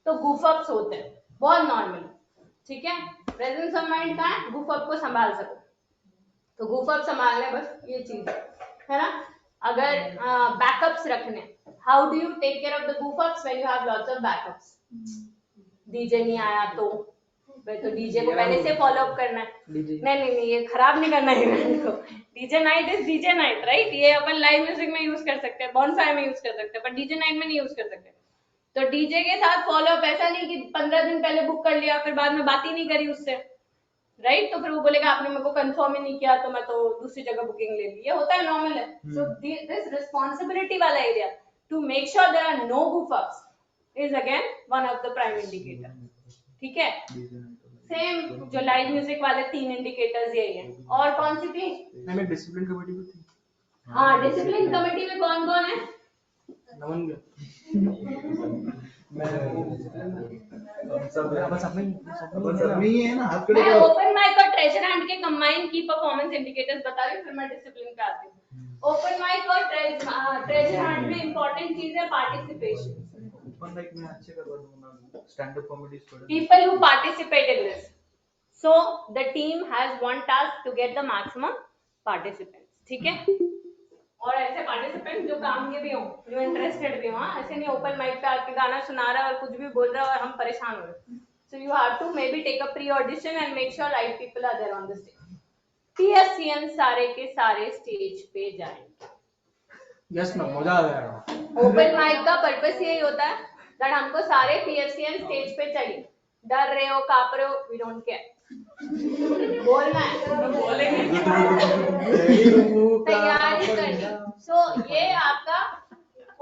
तो गुफ अप्स होते हैं, बहुत नॉर्मल, ठीक है? प्रेजेंस ऑफ माइंड का है गुफ अप को संभाल सको, तो गुफ अप संभालने बस ये चीज है ना. अगर बैकअप्स रखने, how do you take care of the goof ups when you have lots of backups? DJ नहीं आया तो डीजे को पहले से फॉलो अप करना है. नहीं, ये खराब नहीं करना है इवेंट को. DJ night is DJ night, right? ये अपन लाइव म्यूजिक में यूज कर सकते हैं, बॉनफायर में यूज कर सकते हैं, पर डीजे नाइट में नहीं यूज कर सकते. तो डीजे के साथ फॉलो अप ऐसा नहीं कि 15 दिन पहले बुक कर लिया फिर बाद में बात ही नहीं करी उससे, राइट? तो फिर वो बोलेगा आपने मेरे को कंफर्म ही नहीं किया तो मैं तो दूसरी जगह बुकिंग ले ली. ये होता है, नॉर्मल है. सो दिस रिस्पॉन्सिबिलिटी वाला area to make sure there are no goof ups is again one of the prime indicator. ठीक है? सेम जो लाइव म्यूजिक वाले 3 इंडिकेटर्स यही है. और कौन सी थी? मैं डिसिप्लिन कमेटी में थी. हाँ, डिसिप्लिन कमेटी में कौन कौन है? नमन मैं सब बस अपने ही है ना. हाथ खड़े मैं करो. ओपन माइक और ट्रेजर हंट के कंबाइन की परफॉर्मेंस इंडिकेटर्स बता रही हूँ, फिर मैं डिसिप्लिन पे आती हूँ. ओपन माइक और ट्रेजर हंट में इंपॉर्टेंट चीज है पार्टिसिपेशन. ओपन माइक में अच्छे करवा दूंगा. Stand up comedy student. People who participate in this. So the team has one task to get the maximum participants. ठीक है? और ऐसे पार्टिसिपेंट जो काम के भी हो, जो इंटरेस्टेड भी हो. हाँ, ऐसे नहीं ओपन माइक पे आके गाना सुना रहा है और कुछ भी बोल रहा है और हम परेशान हो रहे. So you have to maybe take a pre-audition and make sure right people are there on the stage. PSCN सारे के सारे स्टेज पे जाएंगे. यस मैम, मजा आ जाएगा. ओपन माइक का पर्पस यही होता है that हमको सारे PSCN स्टेज पे चाहिए. डर रहे हो, कांप रहे हो, we don't care. बोलना है, बोलेंगे. तैयारी करनी. So ये आपका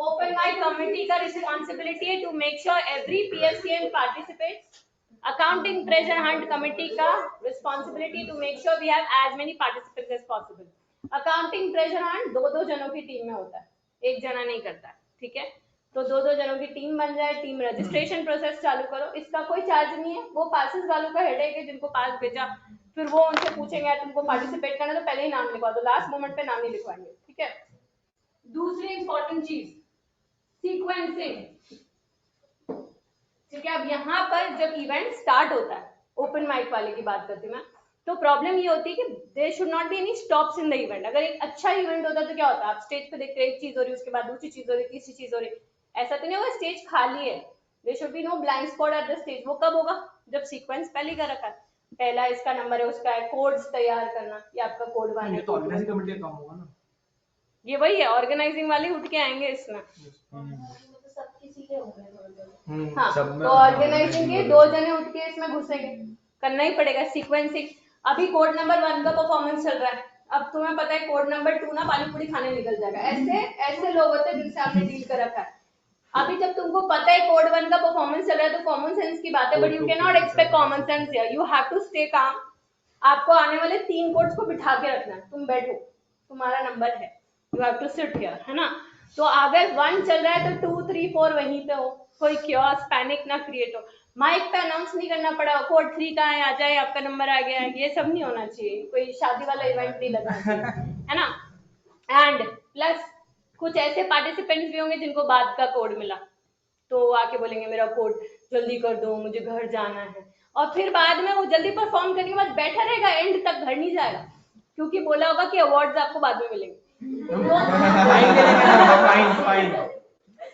ओपन माइक कमिटी का रिस्पॉन्सिबिलिटी है to make sure every PSCN participates. Accounting treasure hunt committee का responsibility to make sure we have as many participants as possible. Accounting treasure hunt 2-2 जनों की टीम में होता है, एक जना नहीं करता है. ठीक है? तो 2-2 जनों की टीम बन जाए. टीम रजिस्ट्रेशन प्रोसेस चालू करो. इसका कोई चार्ज नहीं है, वो पासेस वालों का हेडेक है जिनको पास भेजा. फिर वो उनसे पूछेंगे तुमको पार्टिसिपेट करना तो पहले ही नाम लिखवा दो, लास्ट मोमेंट पे नाम नहीं लिखवाएंगे. ठीक है? दूसरी इंपॉर्टेंट चीज सीक्वेंसिंग. ठीक है? अब यहाँ पर जब इवेंट स्टार्ट होता है, ओपन माइक वाले की बात करती हूँ मैं, तो प्रॉब्लम ये होती है कि there should not be any stops in the event. अगर एक अच्छा इवेंट होता है तो क्या होता है, आप स्टेज पे देखते हैं एक चीज हो रही है, उसके बाद दूसरी चीज हो रही है, तीसरी चीज हो रही है. ऐसा तो नहीं होगा स्टेज खाली है. There should be no blind spot at the stage. वो कब होगा? जब सीक्वेंस पहले का रखा है, पहला इसका नंबर है, उसका है, कोड्स तैयार करना, ये आपका कोड वन है. तो ऑर्गेनाइजिंग कमेटी का काम होगा ना. ये वही है, ऑर्गेनाइजिंग वाले उठ के आएंगे इसमें. तो सब किसी के होंगे थोड़े. हाँ, सब में तो ऑर्गेनाइजिंग के 2 जने उठ के इसमें घुसेंगे. करना ही पड़ेगा सीक्वेंसिंग. अभी कोड नंबर 1 का परफॉर्मेंस चल रहा है, अब तुम्हें पता है कोड नंबर 2 ना पानी पूरी खाने निकल जाएगा. ऐसे लोग होते हैं जिनसे आपने डील कर रखा है. अभी जब तुमको पता है कोड 1 का परफॉर्मेंस चल रहा है तो कॉमन सेंस की बात है, but you can not expect common sense here. You have to stay calm. आपको आने वाले 3 कोड्स को बिठा के रखना है. तुम बैठो, तुम्हारा नंबर है, you have to sit here, है ना? तो अगर 1 चल रहा है तो 2, 3, 4 वहीं पे हो. कोई क्योस पैनिक ना क्रिएट हो. माइक पे अनाउंस नहीं करना पड़ा कोड 3 कहाँ है, आ जाए आपका नंबर आ गया है, ये सब नहीं होना चाहिए. कोई शादी वाला इवेंट नहीं लगना चाहिए, है ना? एंड प्लस कुछ ऐसे पार्टिसिपेंट्स भी होंगे जिनको बाद का कोड मिला, तो आके बोलेंगे मेरा कोड जल्दी कर दो, मुझे घर जाना है. और फिर बाद में वो जल्दी परफॉर्म करने के बाद बैठा रहेगा, एंड तक घर नहीं जाएगा, क्योंकि बोला होगा कि अवार्ड्स आपको बाद में मिलेंगे.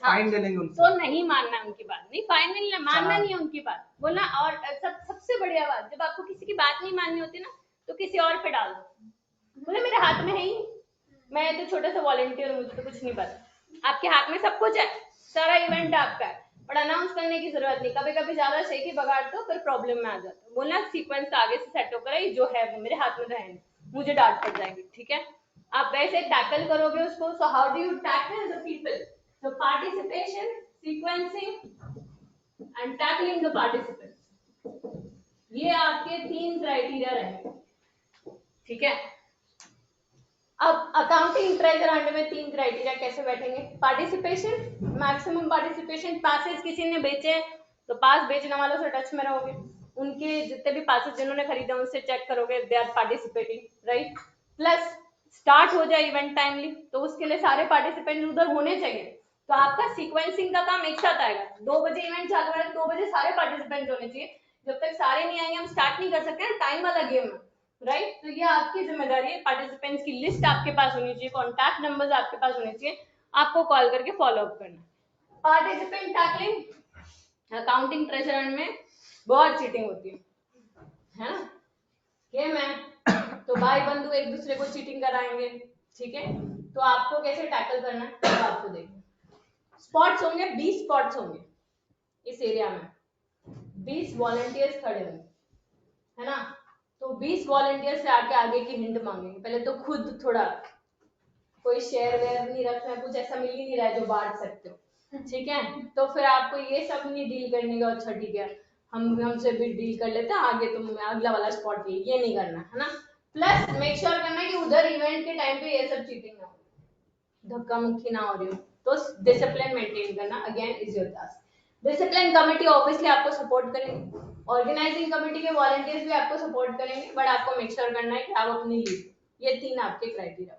फाइन देंगे उनसे. तो नहीं मानना उनकी बात. नहीं, फाइन नहीं मानना, नहीं है उनकी बात बोलना. और सबसे बढ़िया बात, जब आपको किसी की बात नहीं माननी होती ना, तो किसी और पे डाल दो. बोले मेरे हाथ में है ही, मैं तो छोटा सा वॉलंटियर हूँ, मुझे तो कुछ नहीं पता. आपके हाथ में सब कुछ है, सारा इवेंट आपका है, पर अनाउंस करने की जरूरत नहीं. कभी कभी ज्यादा शेखी बगाड़ दो, फिर प्रॉब्लम में आ जाता है. बोलना सीक्वेंस आगे से सेट होकर है, जो है वो मेरे हाथ में रहेंगे, मुझे डांट पड़ जाएगी. ठीक है? आप वैसे टैकल करोगे उसको. So how do you tackle the people? So participation, sequencing, and tackling the participants. ये आपके 3 क्राइटेरिया रहेंगे, ठीक है। अब अकाउंटिंग ट्रेजर हंट में 3 क्राइटेरिया कैसे बैठेंगे? Participation, maximum participation. पासेस किसी ने बेचे तो पास बेचने वालों से टच में रहोगे, उनके जितने भी पासेस जिन्होंने खरीदे उनसे चेक करोगे they are participating, right. Plus start हो जाए इवेंट टाइमली, तो उसके लिए सारे पार्टिसिपेंट उधर होने चाहिए, तो आपका सीक्वेंसिंग का काम एक साथ आएगा। 2 बजे इवेंट चालू है, 2 बजे सारे पार्टिसिपेंट होने चाहिए। जब तक सारे नहीं आएंगे हम स्टार्ट नहीं कर सकते ना, टाइम वाला गेम है, राइट। तो ये आपकी जिम्मेदारी है, पार्टिसिपेंट्स की लिस्ट आपके पास होनी चाहिए, कॉन्टैक्ट नंबर्स आपके पास होने चाहिए, आपको कॉल करके फॉलो अप करना। Participant tackling accounting treasure Hunt में बहुत चीटिंग होती है ना। गेम है तो भाई बंधु एक दूसरे को चीटिंग कराएंगे, ठीक है। तो आपको कैसे टैकल करना है तो आपको देखना। स्पॉट्स होंगे, 20 स्पॉट्स होंगे इस एरिया में, 20 वॉलंटियर्स खड़े होंगे, है ना। तो 20 वॉलंटियर से आगे की हिंट मांगेंगे। पहले तो खुद थोड़ा कोई शेयर वेयर नहीं रखना, कुछ ऐसा मिल ही नहीं रहा है जो बांट सकते हो, ठीक है। तो फिर आपको ये सब नहीं डील करने का, अच्छा ठीक है हमसे भी डील कर लेते हैं, आगे तुम अगला वाला स्पॉट ये नहीं करना है ना। प्लस मेक श्योर करना है कि उधर इवेंट के टाइम पे ये सब चीटिंग ना हो, धक्का मुक्की ना हो रही हो। तो डिसिप्लिन मेंटेन करना again is your task. Discipline committee obviously आपको सपोर्ट करेंगे, ऑर्गेनाइजिंग कमेटी के वॉलंटियर्स भी आपको सपोर्ट करेंगे, बट आपको मेक श्योर करना है कि आप अपनी लीड, ये 3 आपके क्राइटेरिया,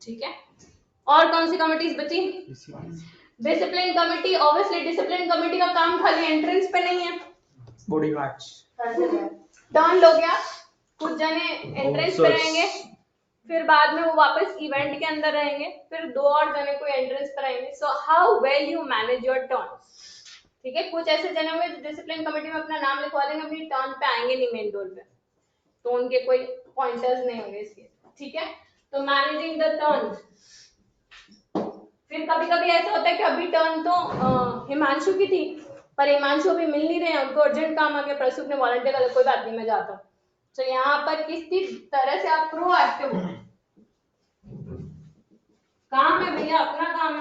ठीक है। और कौन सी कमिटीज बची? Discipline committee. Obviously discipline committee का काम खाली एंट्रेंस पे नहीं है, बॉडी गार्ड्स, टर्न लोगे आप, कुछ जने एंट्रेंस पे रहेंगे, फिर बाद में वो वापस इवेंट के अंदर रहेंगे, फिर 2 और जने को एंट्रेंस पे रहेंगे। So how well you manage your turn, ठीक है। कुछ ऐसे जने होंगे जो डिसिप्लिन कमेटी में अपना नाम लिखवा देंगे, अपनी टर्न पे आएंगे नहीं मेन रोल पे, तो उनके कोई पॉइंटर्स नहीं होंगे इसके, ठीक है। तो मैनेजिंग द टर्न। फिर कभी कभी ऐसा होता है कि अभी टर्न तो हिमांशु की थी, पर हिमांशु अभी मिल नहीं रहे हैं, उनको अर्जेंट काम आ गया, प्रसूप ने वॉलंटियर कर, कोई बात नहीं मैं जाता हूँ। तो यहाँ पर किसी तरह से आप प्रोएक्टिव हो, काम है भैया, अपना काम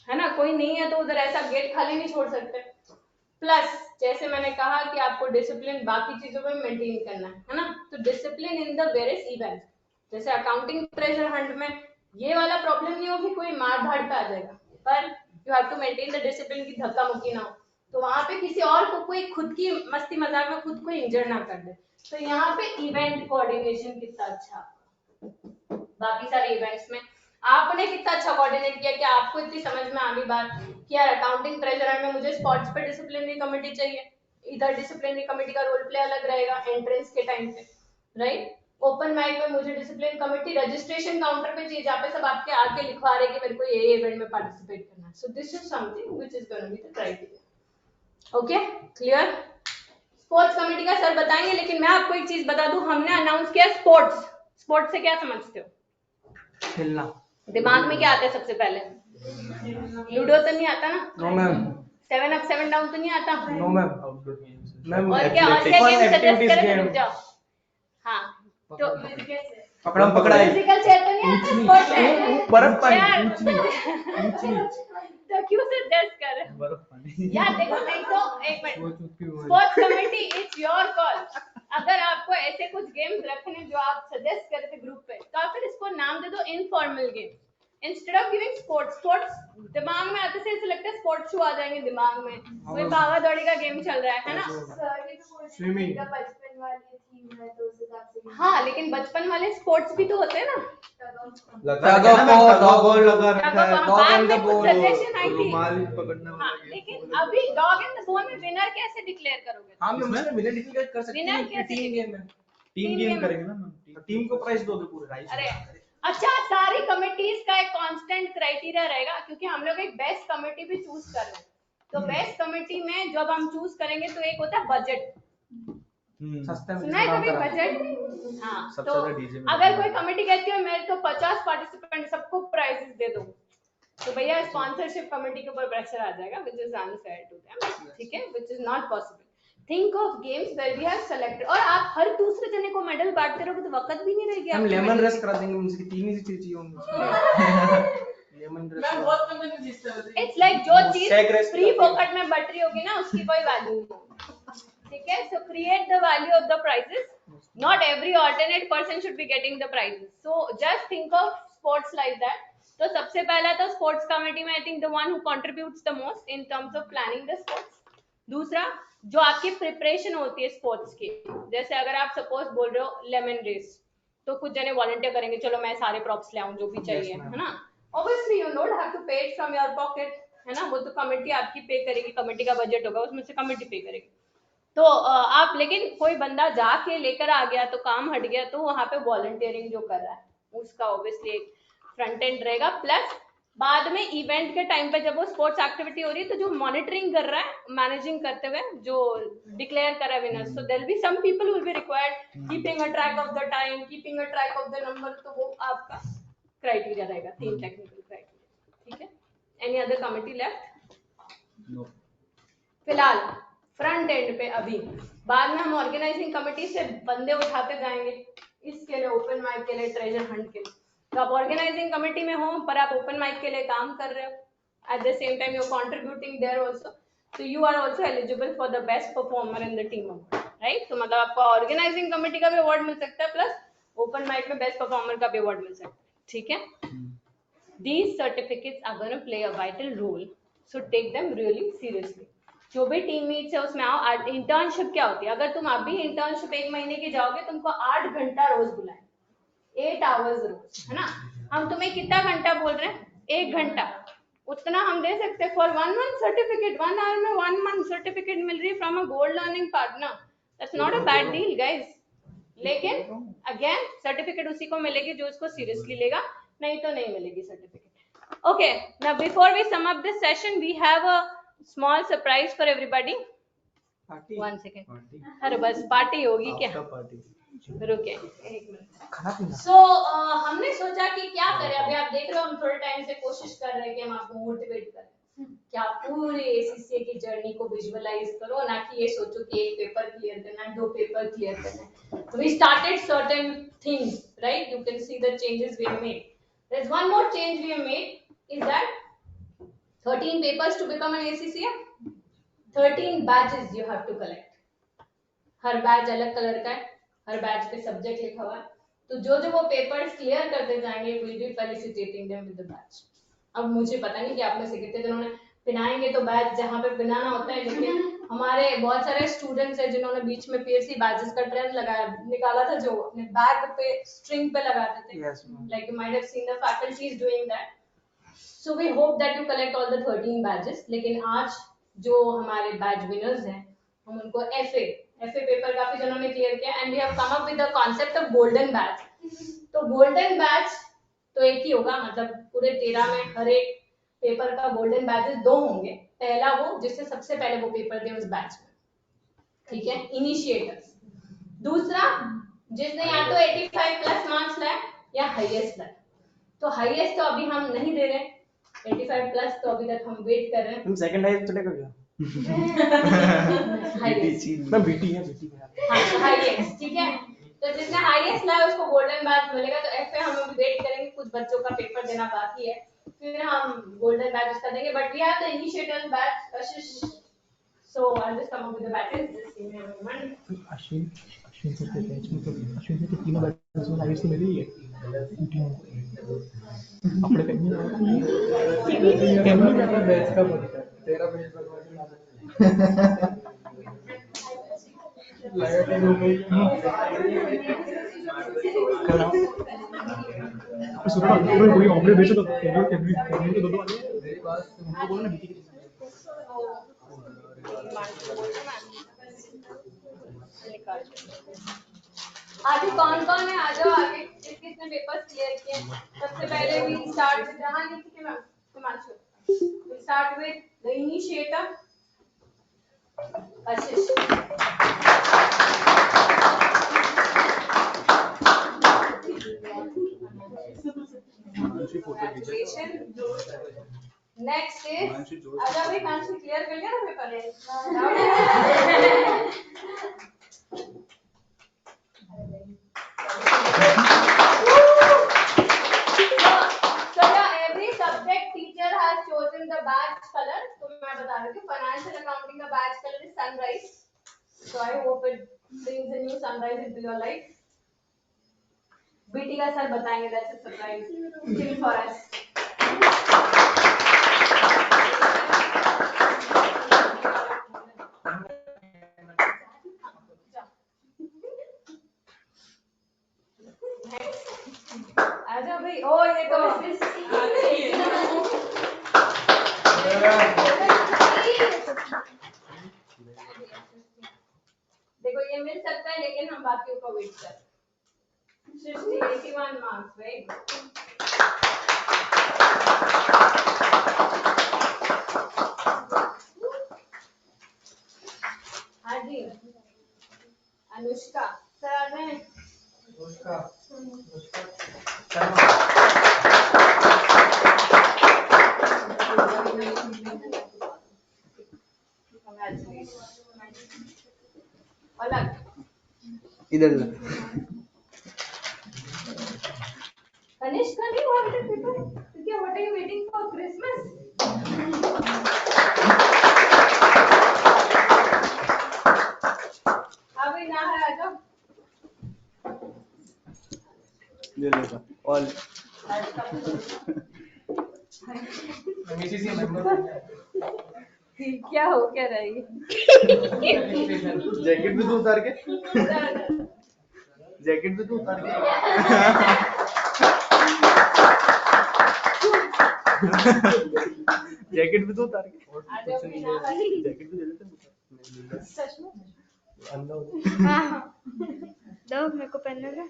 है ना, कोई नहीं है तो उधर ऐसा गेट खाली नहीं छोड़ सकते। प्लस जैसे मैंने कहा कि आपको डिसिप्लिन बाकी चीजों में मेंटेन करना है ना। तो discipline in the various event, जैसे अकाउंटिंग ट्रेजर हंट में ये वाला प्रॉब्लम नहीं हो कि कोई मार धाड़ पे आ जाएगा, पर you have to maintain the discipline की धक्का मुक्की ना हो, तो वहां पे किसी और को कोई खुद की मस्ती मजाक में खुद को इंजर ना कर दे। तो यहाँ पे इवेंट कोऑर्डिनेशन कितना अच्छा, बाकी सारे इवेंट्स में आपने कितना अच्छा कोऑर्डिनेट किया कि आपको इतनी समझ में आ गई बात कि यार अकाउंटिंग ट्रेजर में मुझे स्पॉट्स पे डिसिप्लिनरी कमेटी चाहिए, इधर डिसिप्लिनरी कमेटी का रोल प्ले अलग रहेगा एंट्रेंस के टाइम पे, राइट। ओपन माइक में मुझे डिसिप्लिन कमेटी रजिस्ट्रेशन काउंटर पे चाहिए, जहाँ पे सब आपके आके लिखवा रहे कि मेरे को ये इवेंट में पार्टिसिपेट करना है। So this is something which is going to be the criteria. Okay, clear. Sports committee का सर बताएंगे, लेकिन मैं आपको एक चीज बता दूं, हमने अनाउंस किया स्पोर्ट्स। स्पोर्ट्स से क्या समझते हो? खेलना। दिमाग में क्या आता है सबसे पहले? लूडो तो नहीं आता ना? No ma'am. 7 अप 7 डाउन तो नहीं आता? No ma'am. मैम और क्या गेम सजेस्ट करें तो रुक जाओ। हाँ, तो पकड़म पकड़ाई। म्यूजिकल चेयर तो नहीं आता स्पोर्ट्स में? बर्फ पानी। तो क्यों सजेस्ट कर रहे हो? बर्फ पानी। यार देखो, नहीं तो एक minute, sports committee it's your call. अगर आपको ऐसे कुछ गेम्स रखने जो आप सजेस्ट कर रहे थे ग्रुप पे, तो आप फिर इसको नाम दे दो informal game instead of giving sports. Sports दिमाग में आते से ऐसे लगता है स्पोर्ट्स शू आ जाएंगे दिमाग में, कोई भागा दौड़ी का गेम चल रहा है ना। स्विमिंग का बचपन वाली थीम है तो उस हिसाब से। हाँ, लेकिन बचपन वाले स्पोर्ट्स भी तो होते हैं ना। हाँ, लेकिन अभी डॉग एंड द बोन में विनर कैसे डिक्लेयर करोगे? हम उसमें विनर डिक्लेयर कर सकते विनर हैं। कैसे? टीम गेम है। टीम गेम करेंगे ना मैम। टीम को प्राइज दोगे पूरे राइज। अरे अच्छा, सारी कमिटीज का एक कांस्टेंट क्राइटेरिया रहेगा, क्योंकि हम लोग एक बेस्ट कमेटी भी चूज कर रहे हैं। तो बेस्ट कमेटी में जब हम चूज करेंगे तो एक होता है बजट। सस्ता सुना है कभी बजट? हाँ, सबसे तो ज्यादा डीजे में अगर कोई कमेटी कहती है मेरे तो 50 पार्टिसिपेंट सबको प्राइजेस दे दो, तो भैया स्पॉन्सरशिप कमेटी के ऊपर प्रेशर आ जाएगा, which is unfair to them, ठीक है, which is not possible. Think of games where we have selected, और आप हर दूसरे जने को मेडल बांटते रहोगे तो वक्त भी नहीं रहेगी। हम लेमन रस करा देंगे, उनसे 3 ही चीज चाहिए उनको। लेमन मैं बहुत बंदे ने जीतता है इट्स लाइक जो चीज Shake recipe फ्री होती है। फोकट में बट रही होगी ना उसकी कोई वैल्यू नहीं, ठीक है. So create the value of the prizes. Not every alternate person should be getting the prizes. So just think of sports like that. तो सबसे पहला तो स्पोर्ट्स कमेटी में I think the one who contributes the most in terms of planning the sports. दूसरा जो आपकी प्रिपरेशन होती है स्पोर्ट्स की, जैसे अगर आप सपोज बोल रहे हो लेमन रेस, तो कुछ जने वॉलंटियर करेंगे, चलो मैं सारे प्रॉप्स ले आऊं जो भी चाहिए, है ना. Obviously you don't have to pay it from your pocket, है ना. वो तो कमेटी आपकी पे करेगी, कमेटी का बजट होगा उसमें से कमेटी पे करेगी. तो आप लेकिन कोई बंदा जाके लेकर आ गया तो काम हट गया, तो वहां पे वॉलंटियरिंग जो कर रहा है उसका ऑब्वियसली एक फ्रंट एंड रहेगा. प्लस बाद में इवेंट के टाइम पे जब वो स्पोर्ट्स एक्टिविटी हो रही है तो जो मॉनिटरिंग कर रहा है मैनेजिंग करते हुए जो डिक्लेयर कर रहा है winners, so there be some people will be required keeping a track of the time, keeping a track of the number. तो वो आपका क्राइटेरिया रहेगा, 3 टेक्निकल क्राइटेरिया, ठीक है. Any other committee left? फिलहाल फ्रंट एंड पे अभी, बाद में हम ऑर्गेनाइजिंग कमिटी से बंदे उठाते जाएंगे इसके लिए, ओपन माइक के लिए, ट्रेजर हंट के लिए. तो आप ऑर्गेनाइजिंग कमिटी में हो पर आप ओपन माइक के लिए काम कर रहे हो, at the same time you are contributing there also, so you are also eligible for the best performer in the team award, right? तो मतलब आपको ऑर्गेनाइजिंग कमेटी का भी अवार्ड मिल सकता है प्लस ओपन माइक में बेस्ट परफॉर्मर का भी अवार्ड मिल सकता है, ठीक है. These certificates are going to play a vital role, so take them really seriously. जो भी टीम मीट्स है उसमें आओ. इंटर्नशिप क्या होती है? अगर तुम अभी इंटर्नशिप 1 महीने की जाओगे, तुमको 8 घंटा रोज बुलाएं, 8 आवर्स रोज, है ना. हम तुम्हें कितना घंटा बोल रहे हैं? 1 घंटा. उतना हम दे सकते हैं फॉर 1 मंथ सर्टिफिकेट. 1 आवर में 1 मंथ सर्टिफिकेट मिल रही है from a gold learning partner. That's not a bad deal guys. लेकिन अगेन सर्टिफिकेट उसी को मिलेगी जो उसको सीरियसली लेगा, नहीं तो नहीं मिलेगी certificate. Okay, now before we sum up this session we have a small surprise for everybody. Party 1 second. अरे बस पार्टी होगी क्या? पार्टी रुके एक मिनट. खाना पीना. सो हमने सोचा कि क्या करें. अभी आप देख रहे हो हम थोड़े टाइम से कोशिश कर रहे हैं कि हम आपको मोटिवेट करें कि आप पूरे एसीसीए की जर्नी को विजुअलाइज करो, ना कि ये सोचो कि एक पेपर क्लियर करना है, 2 पेपर क्लियर करना है. We started certain things, right? You can see the changes we have made. There is one more change we have made is that 13 papers to become an ACCA, 13 badges you have to collect. हर बैच अलग कलर का है, हर बैच पे सब्जेक्ट लिखा हुआ है. तो जो जो वो पेपर्स क्लियर करते जाएंगे will be felicitating them with the batch. अब मुझे पता नहीं कि आप में से कितने जनों ने पिनाएंगे तो बैच जहाँ पे पिनाना होता है, लेकिन हमारे बहुत सारे स्टूडेंट्स हैं जिन्होंने बीच में पीएससी बैचेस का ट्रेंड लगाया निकाला था, जो अपने बैग पे स्ट्रिंग पे लगाते थे. Like you might have seen the faculties doing that. So we hope that you collect all the 13 badges. लेकिन आज जो हमारे बैच विनर्स हैं हम उनको एफए पेपर काफी जनों ने क्लियर किया and we have come up with the concept of golden badge. तो गोल्डन बैच तो एक ही होगा, मतलब पूरे 13 में हर एक पेपर का गोल्डन बैचेस 2 होंगे. पहला वो जिससे सबसे पहले वो पेपर दे उस बैच में, ठीक है, इनिशिएटर्स. दूसरा जिसने या तो 85 प्लस मार्क्स लाए या हाईएस्ट लाए. तो हाईएस्ट तो अभी हम नहीं दे रहे, 85 प्लस तो अभी तक हम वेट कर रहे हैं. तुम सेकंड हाईएस्ट चलेगा क्या? हाईएस्ट मैं बीटी है, बीटी है. हाँ, तो हाईएस्ट, ठीक है. तो जिसने हाईएस्ट लाया उसको गोल्डन बैच मिलेगा. तो एफए हम अभी वेट करेंगे, कुछ बच्चों का पेपर देना बाकी है, फिर हम गोल्डन बैच उसका देंगे. But we have the initiators badge Kashish. So I will just come up with the badges. Just give me a moment. Ashwin sir के बैच में तो अश्विन सर के तीनों बैचेस में हाईएस्ट मिली है. अपने फैमिली में अपना बैच का पता है. तेरा बैच बर्बाद लगा के दो भाई करा. सुनो ना, कोई ऑपरेट बेचो तो फैमिली के दो वाले मेरी बात उनको बोलो ना बीटी के. आगे कौन है? आ जाओ आगे. किसने पेपर्स क्लियर किए? सबसे पहले वी स्टार्ट विद जहां लिखी थी ma'am Himanshu. We start with the initiator Ashish. Next is आजा भाई. हिमांशु क्लियर कर लिया ना paper? So every subject in the badge colour, तो मैं बता रही हूँ फाइनेंशियल अकाउंटिंग का badge colour is sunrise, so I hope it brings a new sunrise into your life. BT का सर बताएंगे, that's a surprise still for us. आजा भाई, ओ ये तो देखो ये मिल सकता है, लेकिन हम बाकियों को वेट कर। सृष्टि 81 मार्क्स, राइट? हाँ जी, अनुष्का सर आ रहे हैं। उसका अलग इधर कनिष्क का नहीं हुआ बेटा पेपर, क्योंकि what are you waiting for Christmas? अभी ना है, आ जाओ। ले लेगा ऑल क्या हो क्या रही है? जैकेट भी तू उतार के जैकेट भी तू उतार के जैकेट भी तू उतार के आ जाओ भी ना भाई। जैकेट भी दे देते सच में? अंदर हाँ दो मेरे को पहनने दो।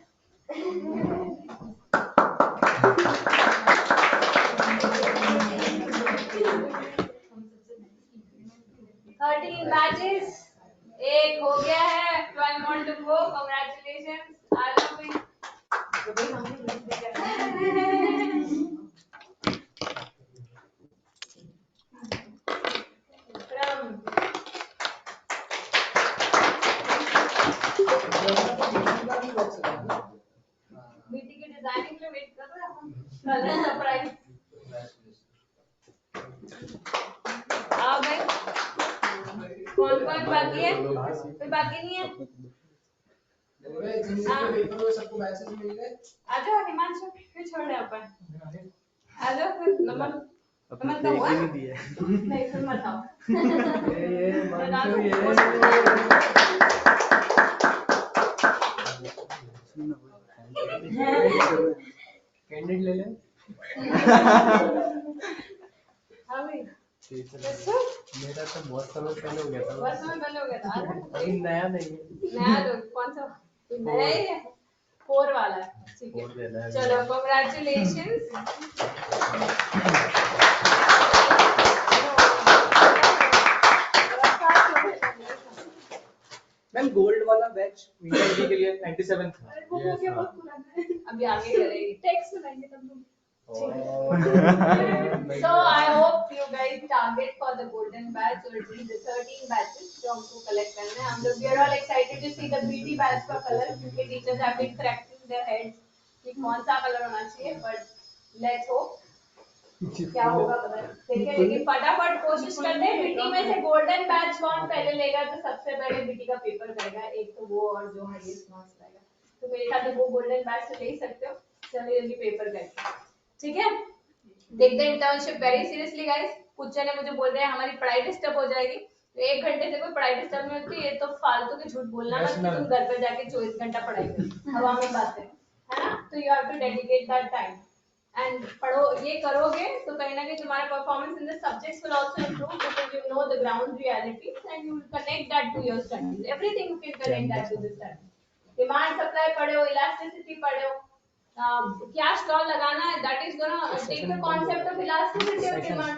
13 बैचेस, एक हो गया है, 12 more to go, congratulations, आ जाओ भाई। तो भाई हमने मिस भी करना है। From बीटी की डिजाइनिंग में वेट कर रहे हैं, कलर सरप्राइज। आओ भाई, कौन कौन बाकी है? कोई बाकी नहीं है? सबको मैसेज मिल गए। आ जाओ हिमांशु, क्यों छोड़ रहे हैं अपन? आ जाओ फिर, नमन नमन का हुआ? नहीं दिया नहीं फिर मत आओ। ये बता दो, कैंडिड ले ले हाँ भाई, मेरा तो बहुत समय पहले हो गया था बस में बंद हो गया था। अभी नया नहीं है नया तो कौन सा? नया ही है, 4 वाला है। ठीक Four देना है, है। चलो congratulations। मैम गोल्ड वाला बैच वीआईपी के लिए 97 था वो हो गया, बहुत पुराना है। अभी आगे करेंगे, टेक्स्ट बनाएंगे तब हम। So I hope you guys target for the golden batch, or at least the 13 batches जो हमको collect करना है। हम लोग we are all excited to see the BT batch का color, क्योंकि teachers have been cracking their heads कि कौन सा color होना चाहिए, but let's hope क्या होगा पता नहीं। देखिए लेकिन फटाफट कोशिश करते हैं, बीटी में से गोल्डन बैच कौन पहले लेगा, तो सबसे पहले बीटी का पेपर करेगा, एक तो वो और जो हाईएस्ट मार्क्स लाएगा। तो मेरे ख्याल से वो गोल्डन बैच से ले ही सकते हो। चलिए जल्दी पेपर करते हैं, ठीक है? देखते हैं इंटर्नशिप वेरी सीरियसली गाइस। कुछ जने मुझे बोल रहे हैं हमारी पढ़ाई डिस्टर्ब हो जाएगी, तो 1 घंटे से कोई पढ़ाई डिस्टर्ब नहीं होती। ये तो फालतू के झूठ बोलना मत कि तुम घर पे जाके 24 घंटा पढ़ाई करो, हवा में बातें, है ना? तो you have to dedicate that time and पढ़ो। ये करोगे तो कहीं ना कहीं तुम्हारा performance in the subjects will also improve, because you know the ground realities and you will connect that to your studies. Everything you can connect that to the study. Demand supply पढ़ो, इलास्टिसिटी पढ़ो, क्या स्टॉल लगाना है, that is gonna take the concept of elasticity of demand.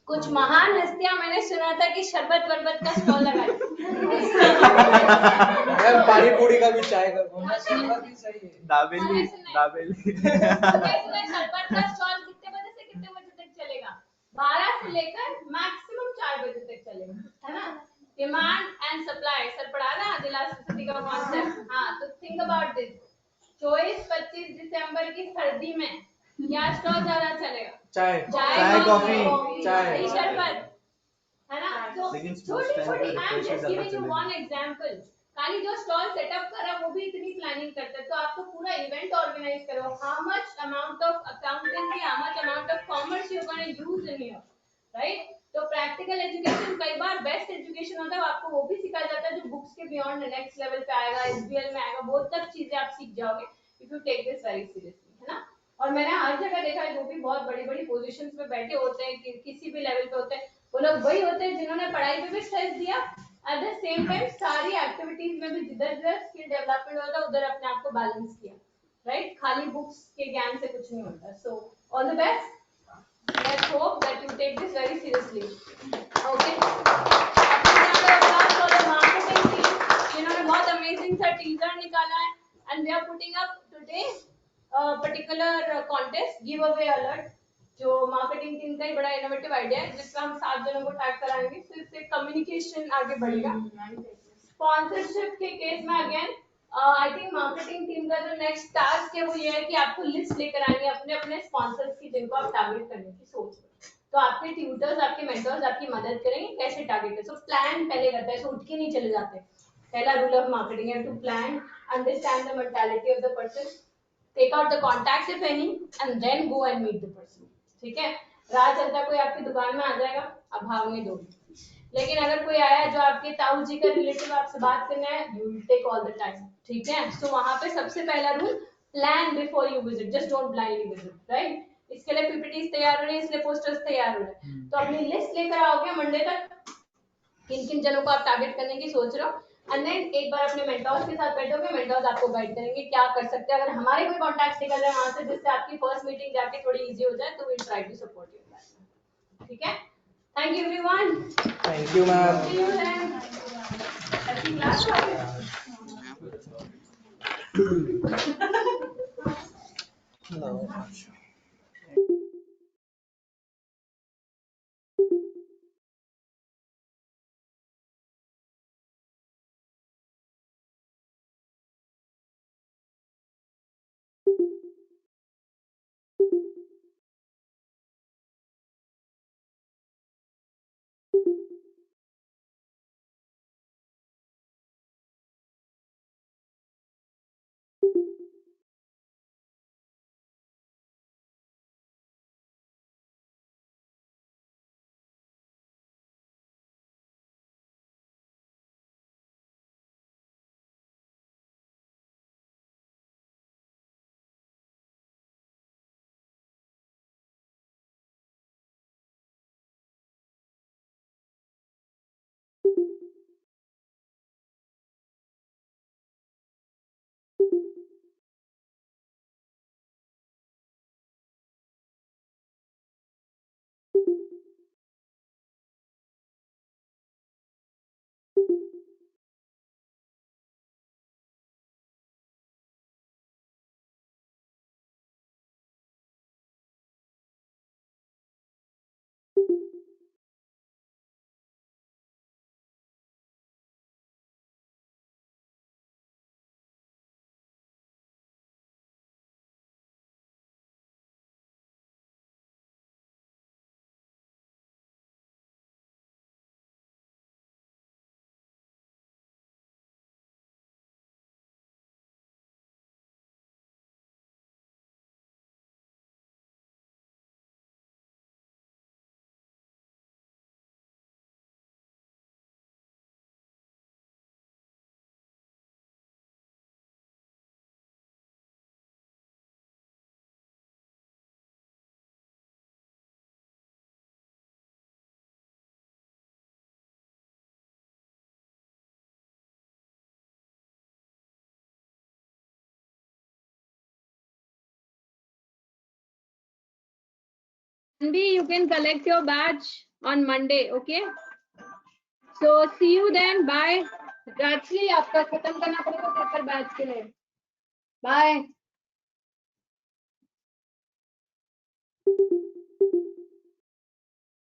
कुछ महान हस्तियां मैंने सुना था कि शरबत वरबत का स्टॉल लगाई। पानी पूरी का भी चाय का शरबत भी सही है। दाबेली शरबत का स्टॉल कितने बजे से कितने बजे तक चलेगा? 12 से लेकर मैक्सिमम 4 बजे तक चलेगा, है ना? डिमांड एंड सप्लाई सर पढ़ा ना इलास्टिसिटी का कॉन्सेप्ट। हाँ, तो थिंक अबाउट दिस। 24-25 दिसंबर की सर्दी में क्या स्टॉल ज्यादा चलेगा? चाय चाय, कॉफी, चाय। नहीं शरबत है ना। तो लेकिन छोटी sports छोटी, time पे आई एम refresh जस्ट ज्यादा गिविंग यू चलेंगे। One example. खाली जो स्टॉल सेटअप करा वो भी इतनी प्लानिंग करते हैं, तो आप तो पूरा इवेंट ऑर्गेनाइज करो। How much amount of accountancy, how much amount of commerce you gonna use in your, right. तो प्रैक्टिकल एजुकेशन कई बार बेस्ट एजुकेशन होता है, आपको वो भी सिखाया जाता है जो बुक्स के बियॉन्ड नेक्स्ट लेवल पे आएगा, एसबीएल में आएगा, वो तक चीजें आप सीख जाओगे if you take this very seriously, है ना। और मैंने हर जगह देखा है जो भी बहुत बड़ी बड़ी पोजीशंस पे बैठे होते हैं, किसी भी लेवल पे होते हैं, वो लोग वही होते हैं जिन्होंने पढ़ाई पे भी स्ट्रेस दिया, एट द सेम टाइम सारी एक्टिविटीज में भी जिधर जिधर स्किल डेवलपमेंट होता है उधर अपने आप को बैलेंस किया, राइट। खाली बुक्स के ज्ञान से कुछ नहीं होता। So all the best, let's hope that you take this very seriously, okay। for the marketing team, जिन्होंने बहुत अमेजिंग सा टीजर निकाला है, and we are putting up today a particular contest giveaway alert, जो मार्केटिंग टीम का ही बड़ा इनोवेटिव आइडिया है, जिसमें हम 7 जनों को टैग कराएंगे, तो इससे कम्युनिकेशन आगे बढ़ेगा। स्पॉन्सरशिप के केस में again I think marketing team का जो नेक्स्ट टास्क है वो ये है कि आपको लिस्ट लेकर आनी है अपने अपने स्पॉन्सर्स की जिनको आप टारगेट करने की सोच रहे हो। तो आपके ट्यूटर्स, आपके मेंटर्स आपकी मदद करेंगे कैसे टारगेट है। सो प्लान पहले करता है, सो उठ के नहीं चले जाते। पहला रूल ऑफ मार्केटिंग है to plan, understand the mentality of the person, take out the contact if any, and then go and meet the person, ठीक है। राह चलता कोई आपकी दुकान में आ जाएगा, आप भागने दोगे, लेकिन अगर कोई आया जो आपके ताऊ जी का रिलेटिव आपसे बात करना है, you will take all the time, ठीक है। सो वहां पे सबसे पहला rule, plan before you visit, just don't blindly visit, right. इसके लिए पीपीटीज तैयार हो रही है, इसलिए पोस्टर्स तैयार हो रहे हैं। तो अपनी लिस्ट लेकर आओगे मंडे तक, किन किन जनों को आप टारगेट करने की सोच रहे हो, एंड देन एक बार अपने मेंटर्स के साथ बैठोगे, मेंटर्स आपको गाइड करेंगे क्या कर सकते हैं। अगर हमारे कोई कॉन्टैक्ट निकल रहे हैं वहां से जिससे आपकी फर्स्ट मीटिंग जाके थोड़ी इजी हो जाए, तो will try to support you, ठीक है। Thank you everyone, thank you ma'am. see you then, अच्छी class Andy, you can collect your badge on Monday, okay? So see you then. Bye. Rajshri, आपका खत्म करना पड़ेगा पेपर बैच के लिए. Bye.